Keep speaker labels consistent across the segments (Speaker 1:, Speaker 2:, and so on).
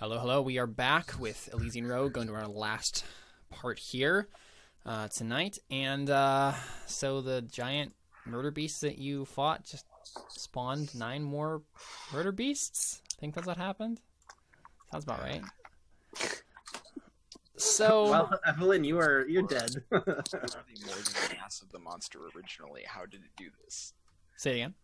Speaker 1: Hello, hello. We are back with Elysian Road, going to our last part here tonight. And so the giant murder beasts that you fought just spawned 9 more murder beasts? I think that's what happened. Sounds about right. So,
Speaker 2: well, Evelyn, you're dead.
Speaker 3: Probably more than the mass of the monster originally. How did it do this?
Speaker 1: Say it again.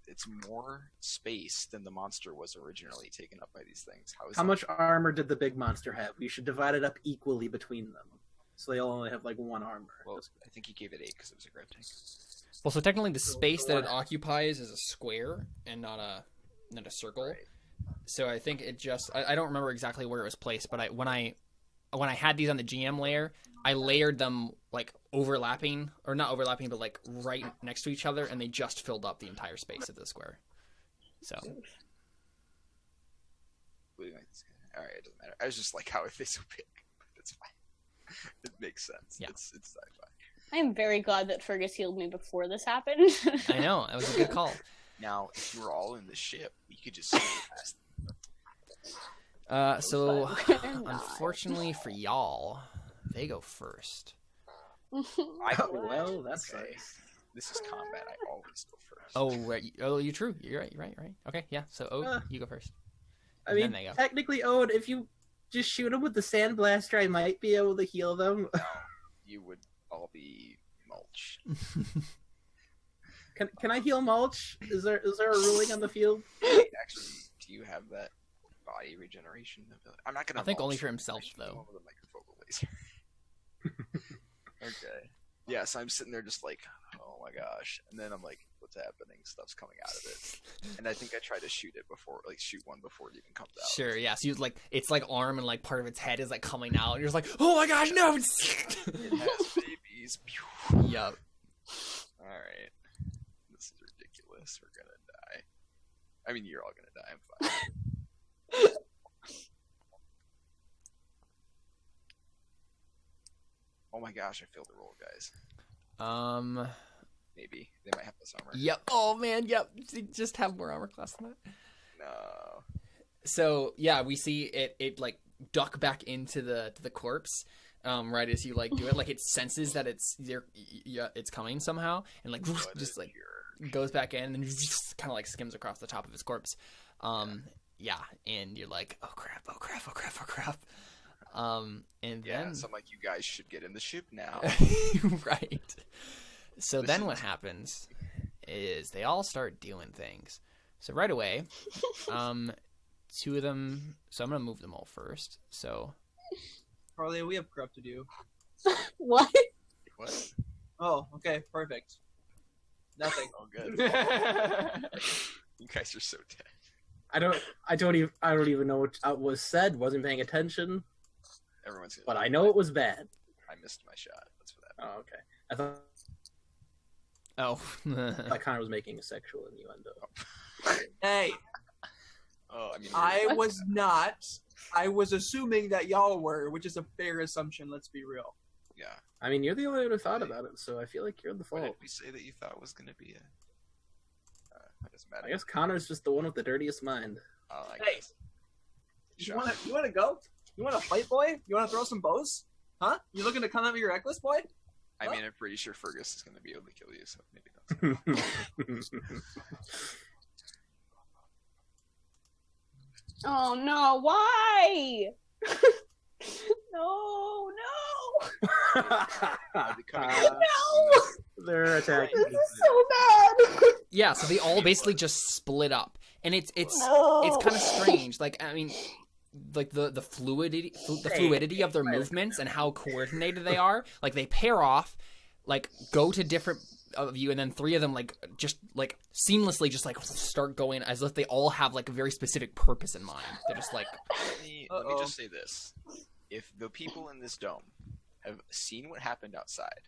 Speaker 3: It's more space than the monster was originally taken up by these things.
Speaker 2: How much armor did the big monster have? You should divide it up equally between them, so they all only have like 1 armor.
Speaker 3: Well, I think he gave it 8 because it was a grab tank.
Speaker 1: Well, so technically the space that it occupies is a square and not a circle.
Speaker 3: Right.
Speaker 1: So I think it just I don't remember exactly where it was placed, but when I had these on the GM layer, I layered them like overlapping, or not overlapping, but like right next to each other, and they just filled up the entire space of the square. So.
Speaker 3: Alright, it doesn't matter. I was just like, how are they so big? That's fine. It makes sense.
Speaker 1: Yeah.
Speaker 3: It's sci-fi.
Speaker 4: I am very glad that Fergus healed me before this happened.
Speaker 1: I know, that was a good call.
Speaker 3: Now, if you were all in the ship, we could just skip past
Speaker 1: So,
Speaker 4: But we're not.
Speaker 1: unfortunately for y'all, they go first.
Speaker 2: Well, that's
Speaker 3: okay.
Speaker 2: nice.
Speaker 3: This is combat. I always go first.
Speaker 1: Oh, right. Oh, you're true. You're right. Okay, yeah. So, you go first.
Speaker 2: I
Speaker 1: And
Speaker 2: mean,
Speaker 1: then they go.
Speaker 2: technically, Owen, if you just shoot them with the sandblaster, I might be able to heal them.
Speaker 3: No, you would all be mulch.
Speaker 2: Can I heal mulch? Is there a ruling on the field?
Speaker 3: Actually, do you have that body regeneration ability? I'm not gonna.
Speaker 1: I think
Speaker 3: mulch
Speaker 1: only for
Speaker 3: you.
Speaker 1: himself,
Speaker 3: I should
Speaker 1: though.
Speaker 3: go with a microfocal laser. Okay. Yeah, so I'm sitting there just like, oh my gosh, and then I'm like, what's happening? Stuff's coming out of it, and I think I try to shoot one before it even comes out.
Speaker 1: Sure, yeah. So you it's like arm and like part of its head is like coming out, and you're just like, oh my gosh, no!
Speaker 3: It has babies.
Speaker 1: Yup.
Speaker 3: All right. This is ridiculous. We're gonna die. I mean, you're all gonna die. I'm fine. Oh my gosh, I failed the roll, guys. Maybe. They might have this armor.
Speaker 1: Yep. Oh man, yep. Just have more armor class than that.
Speaker 3: No.
Speaker 1: So yeah, we see it like duck back into the corpse. Right as you like do it, like it senses that it's coming somehow, and like just like goes back in and just kind of like skims across the top of his corpse. Yeah, and you're like, oh crap. And then
Speaker 3: So I'm like, you guys should get in the ship now.
Speaker 1: right. So then what happens is they all start doing things. So right away, 2 of them. So I'm gonna move them all first. So.
Speaker 5: Harley, we have crap to do.
Speaker 4: What?
Speaker 3: What?
Speaker 5: Oh, okay, perfect. Nothing.
Speaker 3: Oh, good. You guys are so dead.
Speaker 2: I don't even know what was said. Wasn't paying attention.
Speaker 3: Everyone's gonna.
Speaker 2: But I know it was bad.
Speaker 3: I missed my shot. That's what happened.
Speaker 2: Oh, okay. I thought Connor was making a sexual innuendo.
Speaker 5: Hey,
Speaker 3: Oh, I mean.
Speaker 5: I was not. I was assuming that y'all were, which is a fair assumption, let's be real.
Speaker 3: Yeah.
Speaker 2: I mean, you're the only one who thought about it, so I feel like you're the
Speaker 3: What did
Speaker 2: fault.
Speaker 3: we say that you thought was gonna be a? It doesn't matter.
Speaker 2: I guess Connor's just the one with the dirtiest mind.
Speaker 3: Oh, I
Speaker 5: Hey.
Speaker 3: guess.
Speaker 5: You
Speaker 3: Sure.
Speaker 5: wanna go? You wanna fight, boy? You wanna throw some bows? Huh? You looking to come at me reckless, boy?
Speaker 3: I mean, I'm pretty sure Fergus is gonna be able to kill you, so maybe not.
Speaker 4: Oh no! Why? No! No!
Speaker 2: They're attacking.
Speaker 4: This is so bad.
Speaker 1: Yeah, so they all basically just split up, and it's
Speaker 4: No.
Speaker 1: kind of strange. Like I mean, like the fluidity of their movements and how coordinated they are. Like they pair off, like go to different of you, and then 3 of them like just like seamlessly just like start going as if they all have like a very specific purpose in mind. They're just like,
Speaker 3: Let me just say this: if the people in this dome have seen what happened outside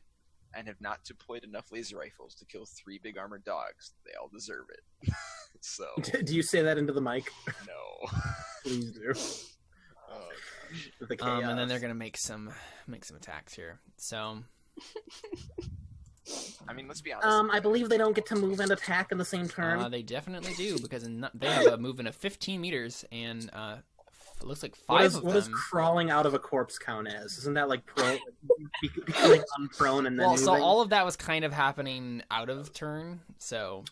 Speaker 3: and have not deployed enough laser rifles to kill 3 big armored dogs, they all deserve it. So
Speaker 2: Do you say that into the mic?
Speaker 3: no.
Speaker 2: Please do.
Speaker 3: Oh gosh.
Speaker 2: With the chaos.
Speaker 1: and then they're gonna make some attacks here. So
Speaker 3: I mean, let's be honest.
Speaker 2: I believe they don't get to move and attack in the same turn.
Speaker 1: They definitely do, because they have a movement of 15 meters, and it looks like 5 of them.
Speaker 2: What does crawling out of a corpse count as? Isn't that like becoming unprone and then
Speaker 1: Well,
Speaker 2: moving?
Speaker 1: so all of that was kind of happening out of turn, so...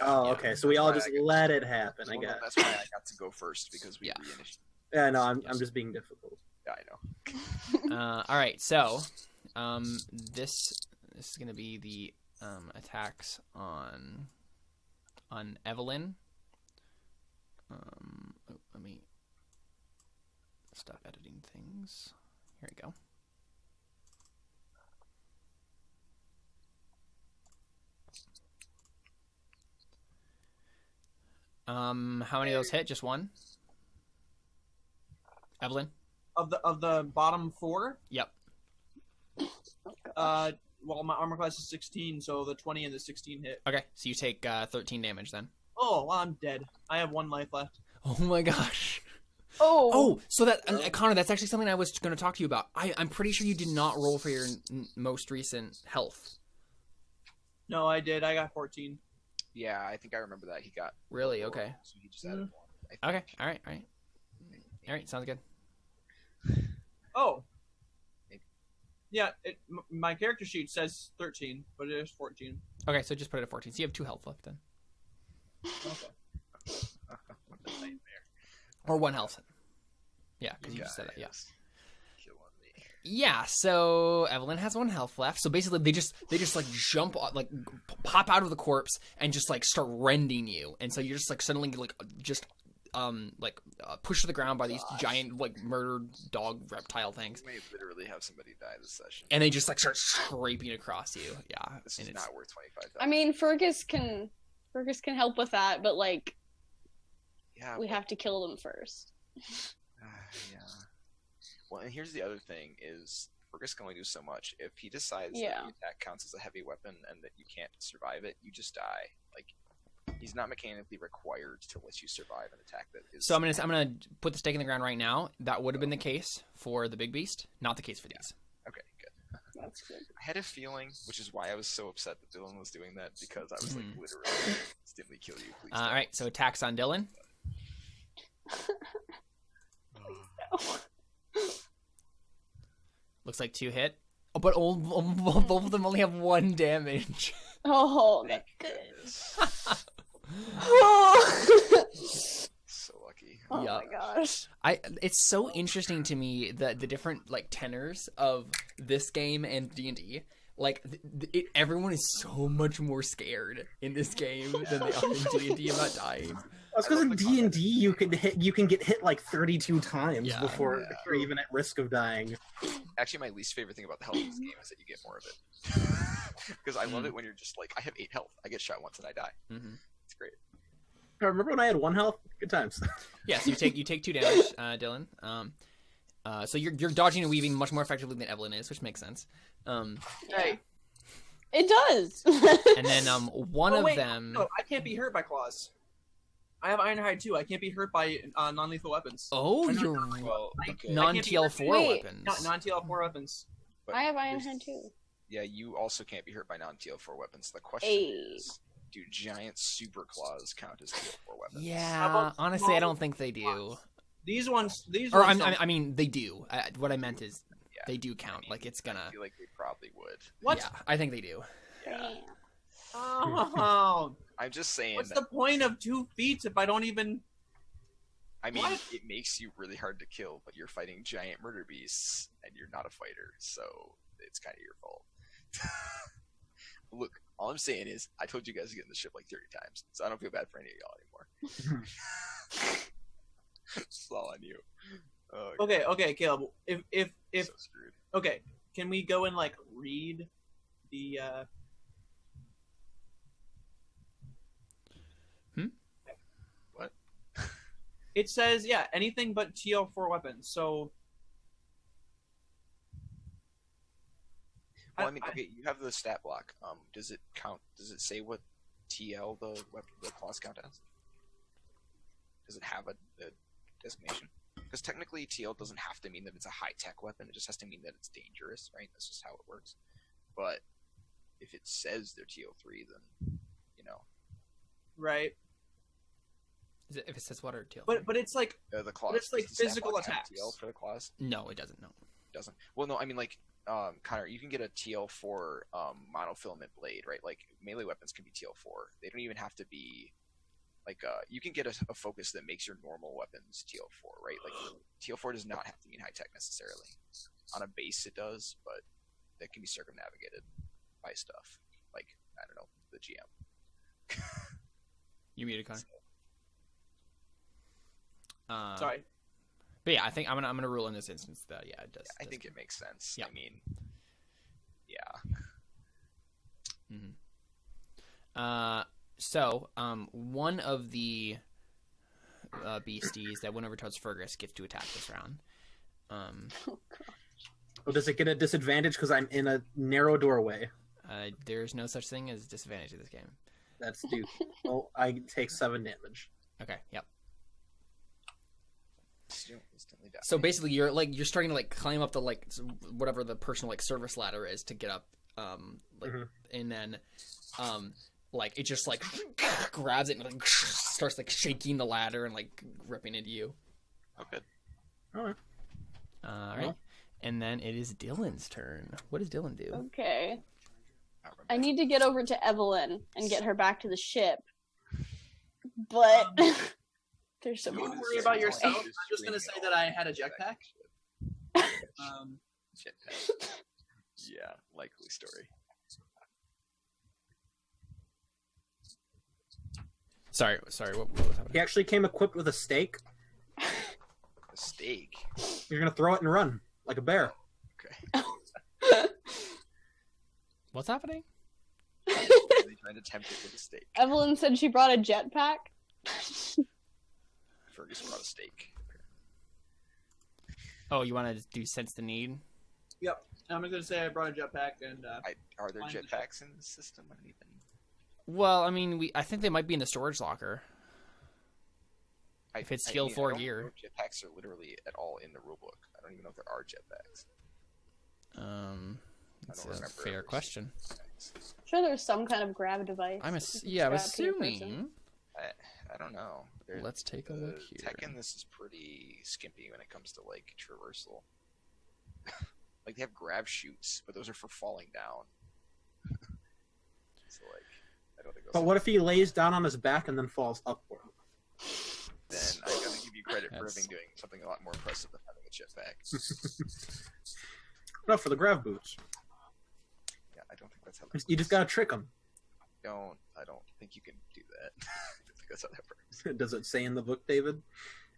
Speaker 2: Oh,
Speaker 1: Yeah.
Speaker 2: okay. So we all just let it happen, I guess.
Speaker 3: That's why I got to go first, because we reinitiated.
Speaker 2: Yeah, no, I'm just being difficult.
Speaker 3: Yeah, I know.
Speaker 1: All right, so this is going to be the attacks on Evelyn. Let me stop editing things. Here we go. How many of those hit? Just one? Evelyn?
Speaker 5: Of the bottom 4,
Speaker 1: Yep.
Speaker 5: well, my armor class is 16, so the 20 and the 16 hit.
Speaker 1: Okay, so you take 13 damage then.
Speaker 5: Oh, well, I'm dead. I have 1 life left.
Speaker 1: Oh my gosh.
Speaker 4: Oh.
Speaker 1: Oh, so that Connor, that's actually something I was going to talk to you about. I'm pretty sure you did not roll for your most recent health.
Speaker 5: No, I did. I got 14.
Speaker 3: Yeah, I think I remember that. He got...
Speaker 1: Really? Okay.
Speaker 3: So he just added 1.
Speaker 1: Okay. All right. All right. Sounds good.
Speaker 5: Oh. Yeah, my character sheet says 13, but it is 14.
Speaker 1: Okay, so just put it at 14. So you have 2 health left then.
Speaker 5: Okay.
Speaker 3: What a nightmare.
Speaker 1: Or 1 health. Yeah, because you just said that. Yeah.
Speaker 3: Killing me.
Speaker 1: Yeah. So Evelyn has 1 health left. So basically, they just like jump, like pop out of the corpse and just like start rending you. And so you're just like suddenly like just pushed to the ground by these giant like murdered dog reptile things.
Speaker 3: We may literally have somebody die this session.
Speaker 1: And they just like start scraping across you. Yeah.
Speaker 3: This
Speaker 1: and
Speaker 3: is not worth 25,000.
Speaker 4: I mean, Fergus can help with that, but like
Speaker 3: yeah,
Speaker 4: we have to kill them first.
Speaker 3: Yeah. Well, and here's the other thing: is Fergus can only do so much. If he decides that
Speaker 4: Yeah.
Speaker 3: the attack counts as a heavy weapon and that you can't survive it, you just die. Like, he's not mechanically required to let you survive an attack that is.
Speaker 1: So I'm gonna put the stake in the ground right now. That would have been the case for the big beast, not the case for these.
Speaker 3: Okay, good.
Speaker 4: That's good.
Speaker 3: I had a feeling, which is why I was so upset that Dylan was doing that, because I was like, literally, instantly kill you, please.
Speaker 1: All right, so attacks on Dylan. Looks like 2 hit. Oh, but both of them only have 1 damage.
Speaker 4: Oh,
Speaker 3: Thank
Speaker 4: that's
Speaker 3: goodness.
Speaker 4: oh.
Speaker 3: So lucky.
Speaker 4: Oh
Speaker 1: Yeah.
Speaker 4: my gosh.
Speaker 1: It's so interesting to me that the different like tenors of this game and D&D. Like everyone is so much more scared in this game than they are in D&D about dying.
Speaker 2: That's because in D&D you can get hit like 32 times
Speaker 1: Yeah.
Speaker 2: before you're even at risk of dying.
Speaker 3: Actually, my least favorite thing about the health of this game is that you get more of it. Because I love it when you're just like, I have 8 health. I get shot once and I die.
Speaker 1: Mm-hmm.
Speaker 3: It's great.
Speaker 2: I remember when I had 1 health? Good times.
Speaker 1: Yeah, so you take 2 damage, Dylan. So you're dodging and weaving much more effectively than Evelyn is, which makes sense.
Speaker 5: Hey.
Speaker 4: It does.
Speaker 1: And then one of them.
Speaker 5: No, I can't be hurt by claws. I have Ironhide too. I can't be hurt by non-lethal weapons.
Speaker 1: Oh, you're
Speaker 3: Well, okay.
Speaker 1: non-TL4
Speaker 4: Wait.
Speaker 1: weapons.
Speaker 5: Not non-TL4 weapons.
Speaker 3: But
Speaker 4: I have
Speaker 3: here's-
Speaker 4: Ironhide too.
Speaker 3: Yeah, you also can't be hurt by non-TL4 weapons. The question
Speaker 4: Hey.
Speaker 3: is, do giant super claws count as TL4 weapons?
Speaker 5: How
Speaker 1: Yeah,
Speaker 5: about
Speaker 1: honestly, I
Speaker 5: small
Speaker 1: don't think they do.
Speaker 5: These ones.
Speaker 1: Or
Speaker 5: don't.
Speaker 1: I mean, they do. What I meant is
Speaker 3: Yeah.
Speaker 1: they do count. Like it's gonna.
Speaker 3: I feel like they probably would.
Speaker 5: What?
Speaker 1: Yeah, I think they do.
Speaker 3: Yeah.
Speaker 5: Oh.
Speaker 3: I'm just saying
Speaker 5: What's
Speaker 3: that,
Speaker 5: the point of 2 feet if I don't even?
Speaker 3: I mean,
Speaker 5: What?
Speaker 3: it makes you really hard to kill, but you're fighting giant murder beasts, and you're not a fighter, so it's kind of your fault. Look, all I'm saying is, I told you guys to get in the ship like 30 times, so I don't feel bad for any of y'all anymore. It's all on you. Oh,
Speaker 5: Okay, Caleb. If
Speaker 3: so screwed.
Speaker 5: okay, can we go and like read the?
Speaker 3: What?
Speaker 5: It says anything but TL4 weapons. So.
Speaker 3: Well, I mean, okay, you have the stat block. Does it count? Does it say what TL the claws count as? Does it have a designation? Because technically, TL doesn't have to mean that it's a high-tech weapon. It just has to mean that it's dangerous, right? That's just how it works. But if it says they're TL3, then
Speaker 5: Right.
Speaker 1: Is it, if it says what or teal?
Speaker 5: But it's like
Speaker 3: the class.
Speaker 5: it's like
Speaker 3: does the stat
Speaker 5: physical
Speaker 3: block have
Speaker 5: attacks.
Speaker 3: TL for the class?
Speaker 1: No, it doesn't. No.
Speaker 3: Doesn't. Well, no, I mean like Connor, you can get a TL for monofilament blade, right? Like melee weapons can be TL4. They don't even have to be like you can get a focus that makes your normal weapons TL4, right? Like TL4 does not have to mean high tech necessarily. On a base it does, but that can be circumnavigated by stuff like I don't know, the GM.
Speaker 1: You muted, Connor.
Speaker 5: Sorry.
Speaker 1: But yeah, I think I'm gonna rule in this instance that it does.
Speaker 3: I think it makes sense.
Speaker 1: Yeah.
Speaker 3: I mean, yeah.
Speaker 1: So one of the beasties that went over towards Fergus gets to attack this round.
Speaker 2: Well, does it get a disadvantage because I'm in a narrow doorway?
Speaker 1: There's no such thing as disadvantage in this game.
Speaker 2: That's due. Well, I take 7 damage.
Speaker 1: Okay. Yep.
Speaker 3: Instantly die.
Speaker 1: So basically, you're starting to like climb up the whatever the personal service ladder is to get up, and then it just like grabs it and like starts like shaking the ladder and like ripping into you.
Speaker 3: Oh, good.
Speaker 2: All right.
Speaker 1: All right. And then it is Dylan's turn. What does Dylan do?
Speaker 4: Okay. I need to get over to Evelyn and get her back to the ship. But there's so
Speaker 5: Don't
Speaker 4: many.
Speaker 5: worry about yourself. I'm just gonna say that I had a jetpack.
Speaker 3: Jetpack. Yeah, likely story.
Speaker 1: Sorry. What was happening?
Speaker 2: He actually came equipped with a stake.
Speaker 3: A steak.
Speaker 2: You're gonna throw it and run like a bear.
Speaker 3: Okay.
Speaker 1: What's happening?
Speaker 3: Really trying to tempt it with a steak.
Speaker 4: Evelyn said she brought a jetpack.
Speaker 3: Fergus brought a steak.
Speaker 1: Oh, you want to do sense the need?
Speaker 5: Yep. I'm gonna say I brought a jetpack and
Speaker 3: Are there
Speaker 5: Find the
Speaker 3: jetpacks in the system? I don't even.
Speaker 1: Well, I mean, I think they might be in the storage locker. If it's skill
Speaker 3: I
Speaker 1: 4
Speaker 3: don't
Speaker 1: gear.
Speaker 3: know if jetpacks are literally at all in the rulebook. I don't even know if there are jetpacks.
Speaker 1: That's
Speaker 3: don't
Speaker 1: a
Speaker 3: remember
Speaker 1: fair
Speaker 3: ever
Speaker 1: question.
Speaker 4: Sure, there's some kind of grab device.
Speaker 1: I'm
Speaker 4: that you can
Speaker 1: I'm
Speaker 4: strap to your person.
Speaker 1: assuming.
Speaker 3: I don't know.
Speaker 1: Let's take a look
Speaker 3: The
Speaker 1: here.
Speaker 3: tech in this is pretty skimpy when it comes to like traversal. Like they have grab chutes, but those are for falling down. So like, I don't think.
Speaker 2: But what if he lays down on his back and then falls upward?
Speaker 3: Then I gotta give you credit for
Speaker 1: That's-
Speaker 3: having doing something a lot more impressive than having a jetpack.
Speaker 2: No, for the grav boots.
Speaker 3: Yeah, I don't think that's how. That
Speaker 2: You just
Speaker 3: works.
Speaker 2: gotta trick him.
Speaker 3: I don't think you can do that. I don't think that's how that works.
Speaker 2: Does it say in the book, David?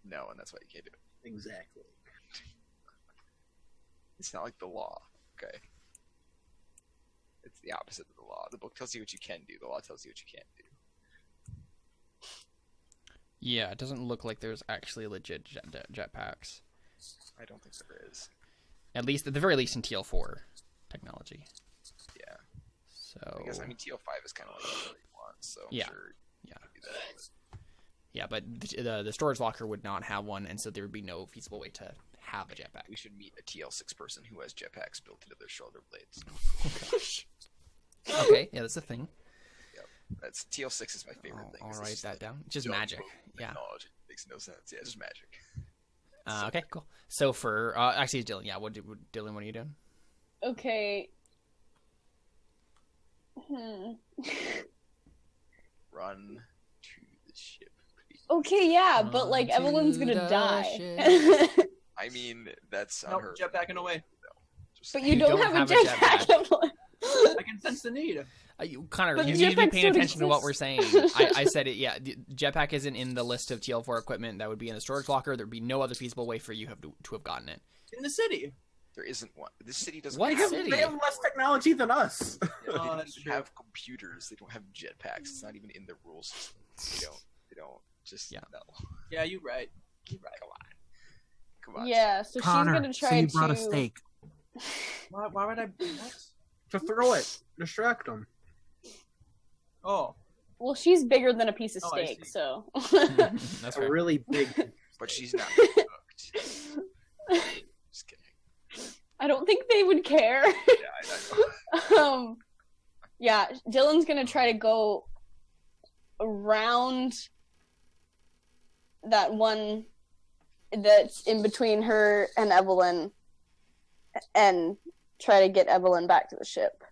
Speaker 3: No, and that's why you can't do it.
Speaker 2: Exactly.
Speaker 3: It's not like the law, okay? It's the opposite of the law. The book tells you what you can do. The law tells you what you can't do.
Speaker 1: Yeah, it doesn't look like there's actually legit jetpacks.
Speaker 3: I don't think there is.
Speaker 1: At the very least in TL4 technology.
Speaker 3: Yeah.
Speaker 1: So
Speaker 3: I guess TL5 is kind of like what you want, so I'm
Speaker 1: Yeah.
Speaker 3: sure
Speaker 1: Yeah.
Speaker 3: you can do that.
Speaker 1: Yeah, but the storage locker would not have one, and so there would be no feasible way to have a jetpack.
Speaker 3: We should meet a TL6 person who has jetpacks built into their shoulder blades.
Speaker 1: Okay, yeah, that's a thing.
Speaker 3: That's TL6 is my favorite thing.
Speaker 1: I'll
Speaker 3: It's
Speaker 1: write
Speaker 3: just
Speaker 1: that
Speaker 3: like
Speaker 1: down. Just
Speaker 3: dumb
Speaker 1: magic.
Speaker 3: book
Speaker 1: Yeah.
Speaker 3: Knowledge. It makes no sense. Yeah, just magic.
Speaker 1: Okay, cool. So for actually, it's Dylan. Yeah, Dylan? What are you doing?
Speaker 4: Okay.
Speaker 3: Run to the ship, please.
Speaker 4: Okay, yeah, but like
Speaker 1: Run
Speaker 4: Evelyn's
Speaker 1: to
Speaker 4: gonna
Speaker 1: the
Speaker 4: die.
Speaker 1: ship.
Speaker 3: I mean, that's
Speaker 5: Nope,
Speaker 3: unheard.
Speaker 5: jetpacking away.
Speaker 3: Just
Speaker 4: But
Speaker 3: saying.
Speaker 4: you don't have a jetpack, Evelyn.
Speaker 5: I can sense the need.
Speaker 1: Connor,
Speaker 4: But
Speaker 1: you need to be
Speaker 4: jetpacks
Speaker 1: paying
Speaker 4: don't
Speaker 1: attention to what we're saying.
Speaker 4: exist.
Speaker 1: I said it. Yeah, the jetpack isn't in the list of TL4 equipment that would be in the storage locker. There'd be no other feasible way for you to have gotten it.
Speaker 5: In the city.
Speaker 3: There isn't one. This city doesn't
Speaker 1: What
Speaker 3: have
Speaker 1: city?
Speaker 2: They have less technology than us.
Speaker 3: Yeah, they
Speaker 5: Oh,
Speaker 3: don't
Speaker 5: that's
Speaker 3: even
Speaker 5: true.
Speaker 3: have computers. They don't have jetpacks. It's not even in the rules system. They don't. Just
Speaker 1: Yeah.
Speaker 3: no.
Speaker 5: Yeah, you're right. You're right.
Speaker 3: Come on.
Speaker 4: Yeah, so
Speaker 2: Connor,
Speaker 4: she's gonna
Speaker 2: so
Speaker 4: try
Speaker 2: you
Speaker 4: to.
Speaker 2: brought a stake.
Speaker 5: Why would I? What?
Speaker 2: To throw it. Distract them.
Speaker 5: Oh,
Speaker 4: Well, she's bigger than a piece of
Speaker 5: Oh, I
Speaker 4: steak,
Speaker 5: see.
Speaker 4: so.
Speaker 1: That's
Speaker 2: A
Speaker 1: fair.
Speaker 2: really big.
Speaker 3: But she's not cooked. Just kidding.
Speaker 4: I don't think they would care.
Speaker 3: Yeah, I know.
Speaker 4: Yeah, Dylan's gonna try to go around that one that's in between her and Evelyn and try to get Evelyn back to the ship.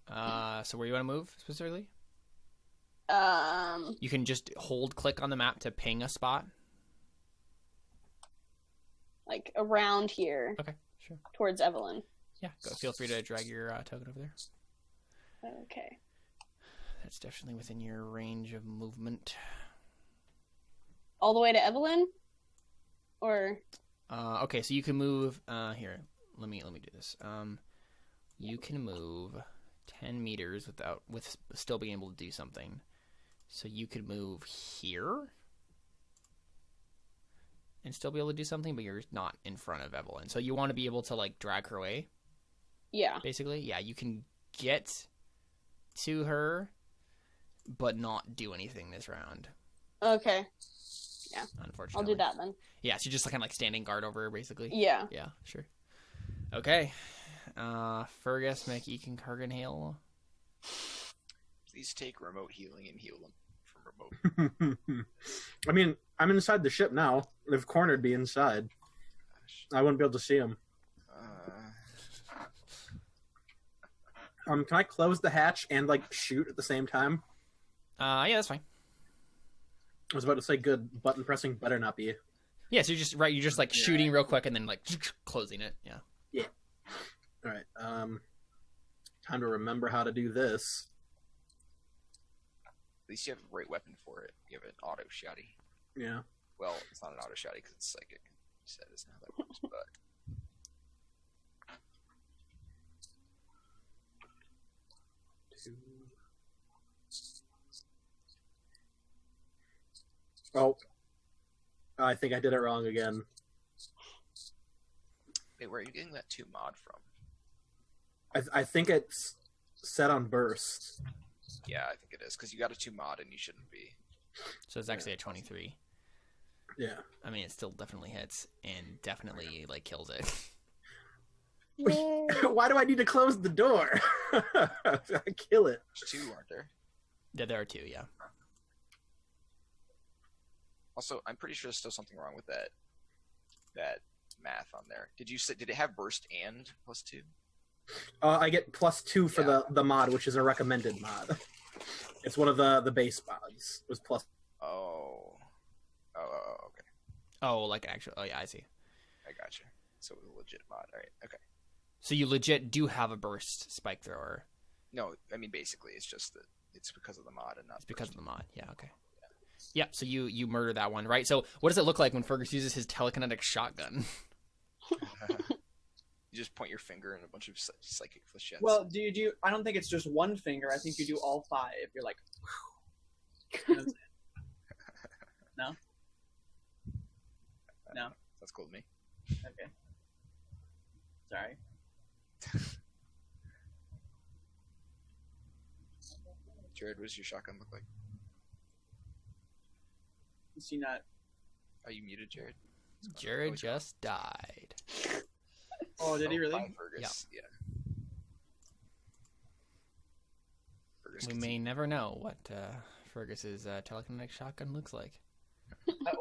Speaker 1: So where you want to move specifically?
Speaker 4: Um,
Speaker 1: You can just click on the map to ping a spot.
Speaker 4: like around here
Speaker 1: Okay, sure.
Speaker 4: towards Evelyn.
Speaker 1: Yeah, feel free to drag your token over there.
Speaker 4: Okay.
Speaker 1: That's definitely within your range of movement.
Speaker 4: All the way to Evelyn? Or
Speaker 1: Okay, so you can move. Here, let me do this. You can move 10 meters with still being able to do something. So you could move here and still be able to do something, but you're not in front of Evelyn. So you want to be able to like drag her away.
Speaker 4: yeah.
Speaker 1: Basically, yeah, you can get to her, but not do anything this round.
Speaker 4: Okay.
Speaker 1: Unfortunately,
Speaker 4: I'll do that then.
Speaker 1: Yeah, so you're just kind of like standing guard over her, basically.
Speaker 4: Yeah.
Speaker 1: Yeah, sure. Okay. Fergus, McEakin, Carganhale.
Speaker 3: Please take remote healing and heal them from remote.
Speaker 2: I mean, I'm inside the ship now. If Corner'd be inside, I wouldn't be able to see him. Can I close the hatch and like shoot at the same time?
Speaker 1: Yeah, that's fine.
Speaker 2: I was about to say, good button pressing better not be.
Speaker 1: Yeah, so you're just like shooting real quick and then like closing it. Yeah.
Speaker 2: Yeah. All right. Time to remember how to do this.
Speaker 3: At least you have a great weapon for it. You have an auto shotty.
Speaker 2: Yeah.
Speaker 3: Well, it's not an auto shotty because it's psychic. You said isn't how that works, but
Speaker 2: Oh, I think I did it wrong again.
Speaker 3: wait, where are you getting that 2 mod from?
Speaker 2: I think it's set on burst.
Speaker 3: Yeah, I think it is because you got a 2 mod and you shouldn't be.
Speaker 1: So it's actually a 23.
Speaker 2: Yeah.
Speaker 1: I mean, it still definitely hits and definitely like kills it.
Speaker 4: Yay.
Speaker 2: Why do I need to close the door? I kill it.
Speaker 3: There's 2, aren't there?
Speaker 1: Yeah, there are 2. Yeah.
Speaker 3: Also, I'm pretty sure there's still something wrong with that math on there. Did it have burst and +2?
Speaker 2: I get +2 for the mod, which is a recommended mod. It's one of the base mods. It was plus.
Speaker 3: Oh, okay.
Speaker 1: Oh, like actually. Oh, yeah, I see.
Speaker 3: I gotcha. So it was a legit mod. All right. Okay.
Speaker 1: So you legit do have a burst spike thrower.
Speaker 3: No, I mean basically it's just that it's because of the mod and not.
Speaker 1: It's because of the mod. Yeah. Okay. Yeah. So you murder that one, right? So what does it look like when Fergus uses his telekinetic shotgun?
Speaker 3: You just point your finger and a bunch of psychic flechettes.
Speaker 5: Well, do you do? I don't think it's just one finger. I think you do all 5. You're like, no, no.
Speaker 3: That's cool to me.
Speaker 5: Okay. Sorry.
Speaker 3: Jared, what does your shotgun look like?
Speaker 5: Is he not?
Speaker 3: Are you muted, Jared?
Speaker 1: Jared just died.
Speaker 5: Oh, did he really?
Speaker 3: Fine, Fergus. Yeah. Fergus
Speaker 1: We may never know what Fergus's telekinetic shotgun looks like.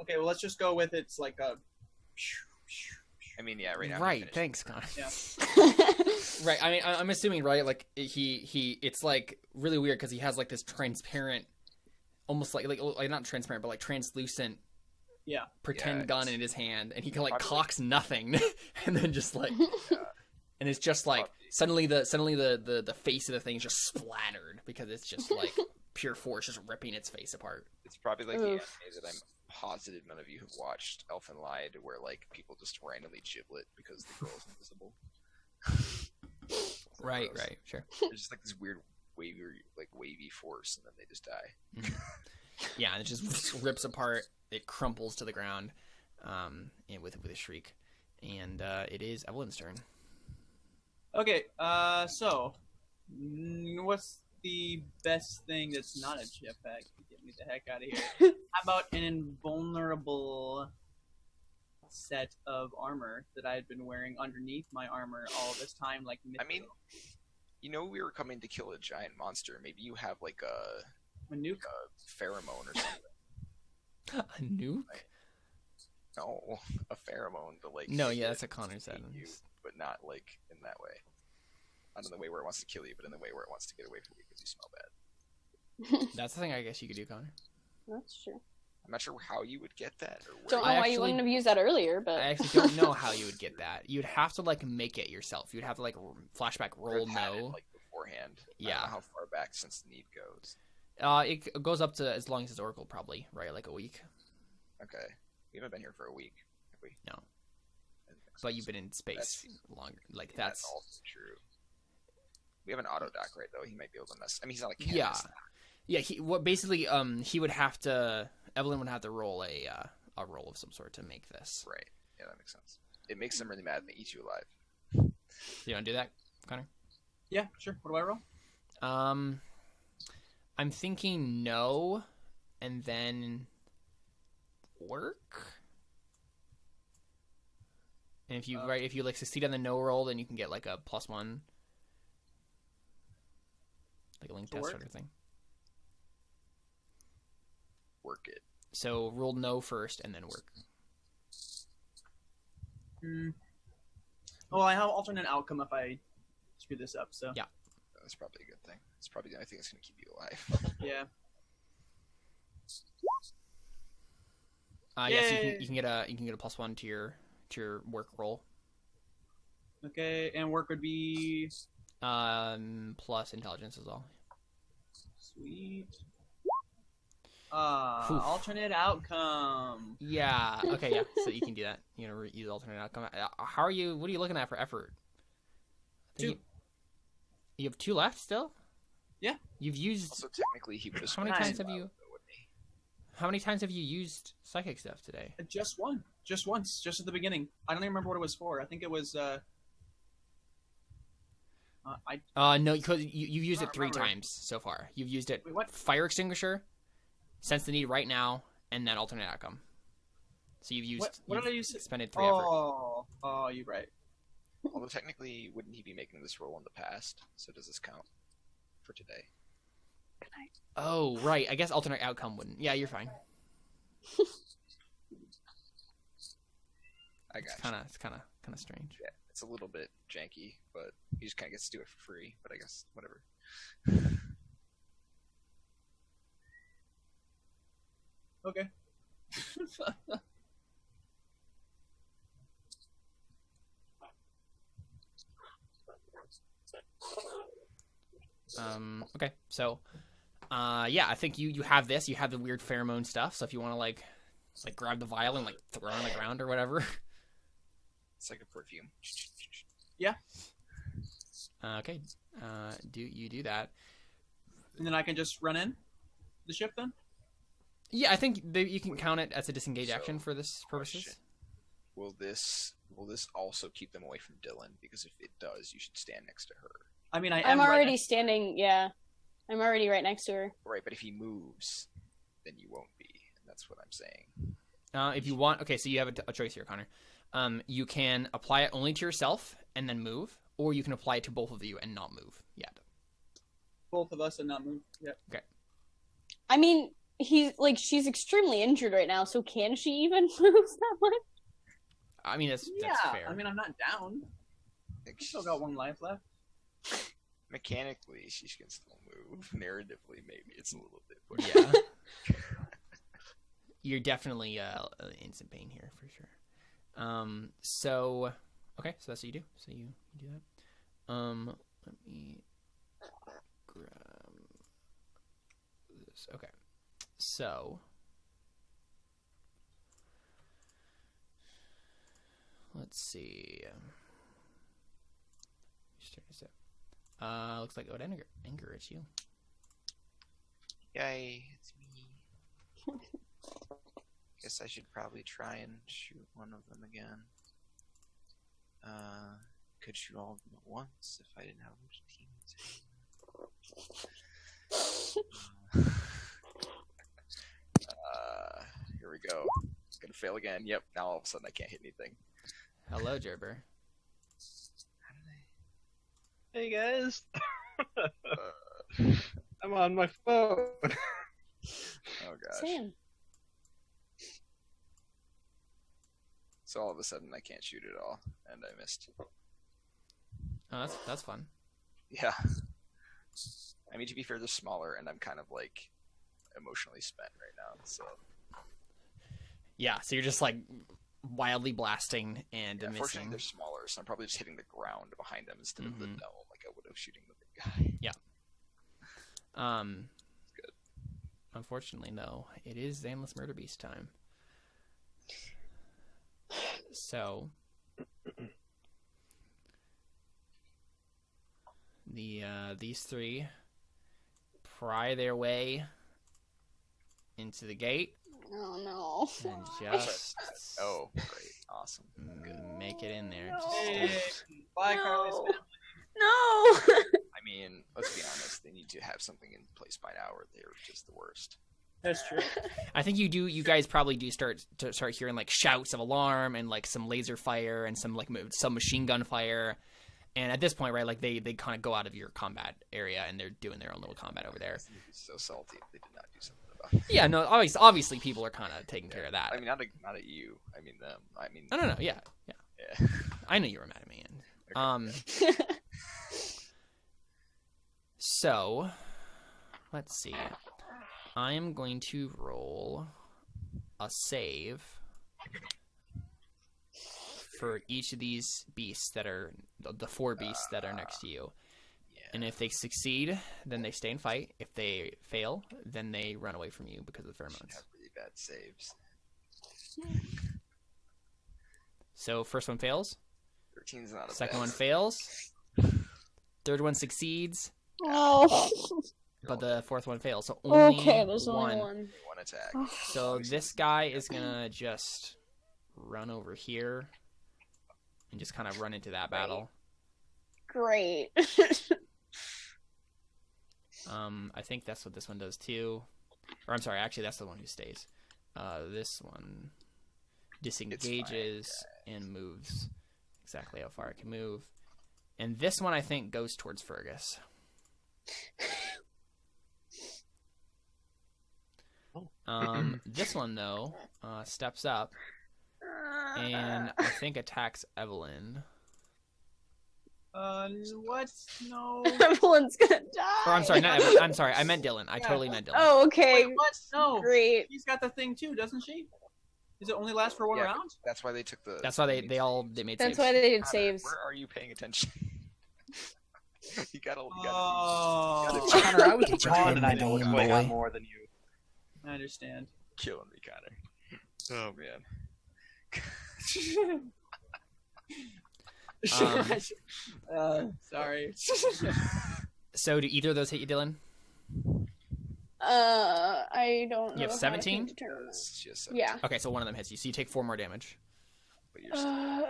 Speaker 5: Okay, well, let's just go with it's like a.
Speaker 3: I mean, yeah, right now.
Speaker 1: Right. Thanks, Connor.
Speaker 5: Yeah.
Speaker 1: Right. I mean, I'm assuming, right? Like it's like really weird because he has like this transparent, almost like not transparent, but like translucent.
Speaker 5: Yeah.
Speaker 1: Pretend
Speaker 3: Yeah,
Speaker 1: gun in his hand, and he can like
Speaker 3: probably-
Speaker 1: cocks nothing, and then just like,
Speaker 3: Yeah.
Speaker 1: and it's just like
Speaker 3: Probably.
Speaker 1: suddenly the face of the thing is just splattered because it's just like pure force just ripping its face apart.
Speaker 3: It's probably like the anime
Speaker 4: Oof.
Speaker 3: that I'm positive none of you have watched, Elfen Lied, where like people just randomly giblet because the girl's invisible.
Speaker 1: Right.
Speaker 3: Gross.
Speaker 1: Right. Sure.
Speaker 3: There's just like this weird wavy force, and then they just die.
Speaker 1: Yeah, and it just rips apart. It crumples to the ground, and with a shriek, and it is Evelyn's turn.
Speaker 5: Okay. So, what's the best thing that's not a jetpack to get me the heck out of here? How about an invulnerable set of armor that I had been wearing underneath my armor all this time, like
Speaker 3: I mean, You know we were coming to kill a giant monster. Maybe you have like a
Speaker 5: nuke.
Speaker 3: Pheromone or something.
Speaker 1: A nuke?
Speaker 3: No, a pheromone to like.
Speaker 1: No, yeah, that's what Connor said.
Speaker 3: You, but not like in that way. Not in the way where it wants to kill you, but in the way where it wants to get away from you because you smell bad.
Speaker 1: That's the thing I guess you could do, Connor.
Speaker 4: That's true.
Speaker 3: I'm not sure how you would get that. Or where
Speaker 4: Don't know why you wouldn't have used that earlier, but
Speaker 1: I actually don't know how you would get that. You'd have to like make it yourself. You'd have to like flashback roll
Speaker 3: it, like beforehand.
Speaker 1: Yeah.
Speaker 3: I don't know how far back since the need goes.
Speaker 1: It goes up to as long as it's Oracle, probably, right? Like a week.
Speaker 3: Okay. We haven't been here for a week, have we?
Speaker 1: No. But you've been in space longer. Like that's
Speaker 3: also true. We have an auto dock, right? Though he might be able to mess. I mean, he's not like
Speaker 1: yeah. He he would have to. Evelyn would have to roll a roll of some sort to make this.
Speaker 3: Right. Yeah, that makes sense. It makes them really mad and they eat you alive.
Speaker 1: You want to do that, Connor?
Speaker 5: Yeah, sure. What do I roll?
Speaker 1: I'm thinking no, and then work. And if you if you like succeed on the no roll, then you can get like a +1, like a link test sort of thing.
Speaker 3: Work it.
Speaker 1: So roll no first, and then work.
Speaker 5: Well, I have alternate outcome if I screw this up. So
Speaker 1: yeah,
Speaker 3: that's probably a good thing. It's probably the only thing that's going to keep you alive.
Speaker 5: Yeah.
Speaker 1: Yes, you can get a +1 to your work roll.
Speaker 5: Okay, and work would be
Speaker 1: plus intelligence is all.
Speaker 5: Sweet. Alternate outcome.
Speaker 1: Yeah. Okay. Yeah. So you can do that. You know, use alternate outcome. How are you? What are you looking at for effort?
Speaker 5: 2.
Speaker 1: You have 2 left still.
Speaker 5: Yeah.
Speaker 1: You've used.
Speaker 3: Also, technically, he would have.
Speaker 1: How many times have you? How many times have you used psychic stuff today?
Speaker 5: Just one. Just once. Just at the beginning. I don't even remember what it was for. I think it was.
Speaker 1: No, because you've used it 3 times so far. You've used it.
Speaker 5: Wait, what?
Speaker 1: Fire extinguisher, sense the need right now, and then alternate outcome. So you've used.
Speaker 5: What did I use?
Speaker 1: Expended 3 effort.
Speaker 5: Oh, you're right.
Speaker 3: Although technically, wouldn't he be making this roll in the past? So does this count for today?
Speaker 1: Oh, right. I guess alternate outcome wouldn't. Yeah, you're fine.
Speaker 3: I got
Speaker 1: It's kind of strange.
Speaker 3: Yeah, it's a little bit janky, but he just kind of gets to do it for free. But I guess whatever.
Speaker 5: Okay.
Speaker 1: Okay. So, yeah, I think you have this. You have the weird pheromone stuff. So if you want to like grab the vial and like throw it on the ground or whatever.
Speaker 3: It's like a perfume.
Speaker 5: Yeah.
Speaker 1: Okay. Do that?
Speaker 5: And then I can just run in the ship then?
Speaker 1: Yeah, I think you can count it as a disengage action for this purposes.
Speaker 3: Will this also keep them away from Dylan? Because if it does, you should stand next to her.
Speaker 5: I mean,
Speaker 4: I'm already standing. Yeah, I'm already right next to her.
Speaker 3: Right, but if he moves, then you won't be, and that's what I'm saying.
Speaker 1: If you want, okay, so you have a choice here, Connor. You can apply it only to yourself and then move, or you can apply it to both of you and not move yet.
Speaker 5: Both of us and not move. Yep.
Speaker 1: Okay.
Speaker 4: I mean, she's extremely injured right now, so can she even move that much?
Speaker 1: I mean, that's fair.
Speaker 5: I mean, I'm not down. I still got 1 life left.
Speaker 3: Mechanically, she can still move. Narratively, maybe it's a little bit pushy.
Speaker 1: Yeah. You're definitely in some pain here for sure. So okay, so that's what you do. So you do that. Let me grab this. Okay. So let's see. Looks like it would anger it's you.
Speaker 3: Yay, it's me. Guess I should probably try and shoot one of them again. Could shoot all of them at once if I didn't have which team. Here we go. Gonna fail again. Yep. Now all of a sudden I can't hit anything.
Speaker 1: Hello, Gerber.
Speaker 5: Hey guys.
Speaker 6: I'm on my phone.
Speaker 3: Oh gosh.
Speaker 4: Same.
Speaker 3: So all of a sudden I can't shoot at all, and I missed.
Speaker 1: Oh, that's fun.
Speaker 3: Yeah. I mean, to be fair, they're smaller, and I'm kind of like emotionally spent right now. So
Speaker 1: Yeah, so you're just like wildly blasting and
Speaker 3: yeah, unfortunately,
Speaker 1: missing.
Speaker 3: they're smaller, so I'm probably just hitting the ground behind them instead of the
Speaker 1: Mhm.
Speaker 3: dome, like I would have shooting the big guy.
Speaker 1: Good. Unfortunately, no. It is Endless Murder Beast time. So these three pry their way into the gate
Speaker 4: Oh no.
Speaker 1: and just
Speaker 3: Oh, great, awesome.
Speaker 1: make it in there.
Speaker 4: No.
Speaker 5: Hey, bye, Carly's
Speaker 4: No.
Speaker 5: family.
Speaker 4: No.
Speaker 3: I mean, let's be honest, they need to have something in place by now, or they're just the worst.
Speaker 5: That's true.
Speaker 1: I think you guys probably do start hearing like shouts of alarm and like some laser fire and some some machine gun fire. And at this point, right, like they kind of go out of your combat area and they're doing their own little combat over there.
Speaker 3: So salty if they did not do something about it.
Speaker 1: Yeah, no, obviously people are kind of taking care of that.
Speaker 3: I mean, not at you. I mean them. I mean.
Speaker 1: No, yeah.
Speaker 3: Yeah.
Speaker 1: I knew you were mad at me.
Speaker 3: Okay.
Speaker 1: So let's see. I am going to roll a save for each of these beasts that are the four beasts that are next to you.
Speaker 3: Yeah.
Speaker 1: And if they succeed, then they stay and fight. If they fail, then they run away from you because of the
Speaker 3: Should
Speaker 1: pheromones.
Speaker 3: have really bad saves.
Speaker 1: So first one fails.
Speaker 3: 13's not a
Speaker 1: Second
Speaker 3: bad
Speaker 1: one fails. Third one succeeds,
Speaker 4: Oh.
Speaker 1: but the fourth one fails. So only
Speaker 4: Okay, there's
Speaker 1: one.
Speaker 4: only one.
Speaker 3: One attack.
Speaker 1: So this guy is gonna just run over here and just kind of run into that battle.
Speaker 4: Great.
Speaker 1: I think that's what this one does too. Or I'm sorry, actually that's the one who stays. This one disengages and moves exactly how far it can move. And this one I think goes towards Fergus. This one though steps up and I think attacks Evelyn.
Speaker 5: What? No.
Speaker 4: Everyone's gonna die.
Speaker 1: Or I'm sorry, not Evelyn. I'm sorry, I meant Dylan. I totally meant Dylan.
Speaker 4: Oh, okay.
Speaker 5: Wait, what? No.
Speaker 4: Great.
Speaker 5: She's got the thing too, doesn't she? Does it only last for one
Speaker 3: Yeah,
Speaker 5: round?
Speaker 3: That's why they took the.
Speaker 1: That's why they made
Speaker 4: That's
Speaker 1: saves.
Speaker 4: why they did
Speaker 3: Connor,
Speaker 4: saves.
Speaker 3: Where are you paying attention? you gotta.
Speaker 5: Oh.
Speaker 6: Connor, I was
Speaker 7: Get your
Speaker 6: gone
Speaker 7: head
Speaker 6: and I
Speaker 7: in the
Speaker 6: know what's
Speaker 7: game,
Speaker 6: going
Speaker 7: boy.
Speaker 6: on more than you.
Speaker 5: I understand.
Speaker 3: Killing me, Connor. Oh man.
Speaker 5: Sorry.
Speaker 1: So do either of those hit you, Dylan?
Speaker 4: I don't know.
Speaker 1: You have
Speaker 4: how to
Speaker 1: 17?
Speaker 4: change determinants.
Speaker 3: It's just
Speaker 4: Yeah.
Speaker 1: Okay, so one of them hits you. So you take 4 more damage.
Speaker 3: But you're still,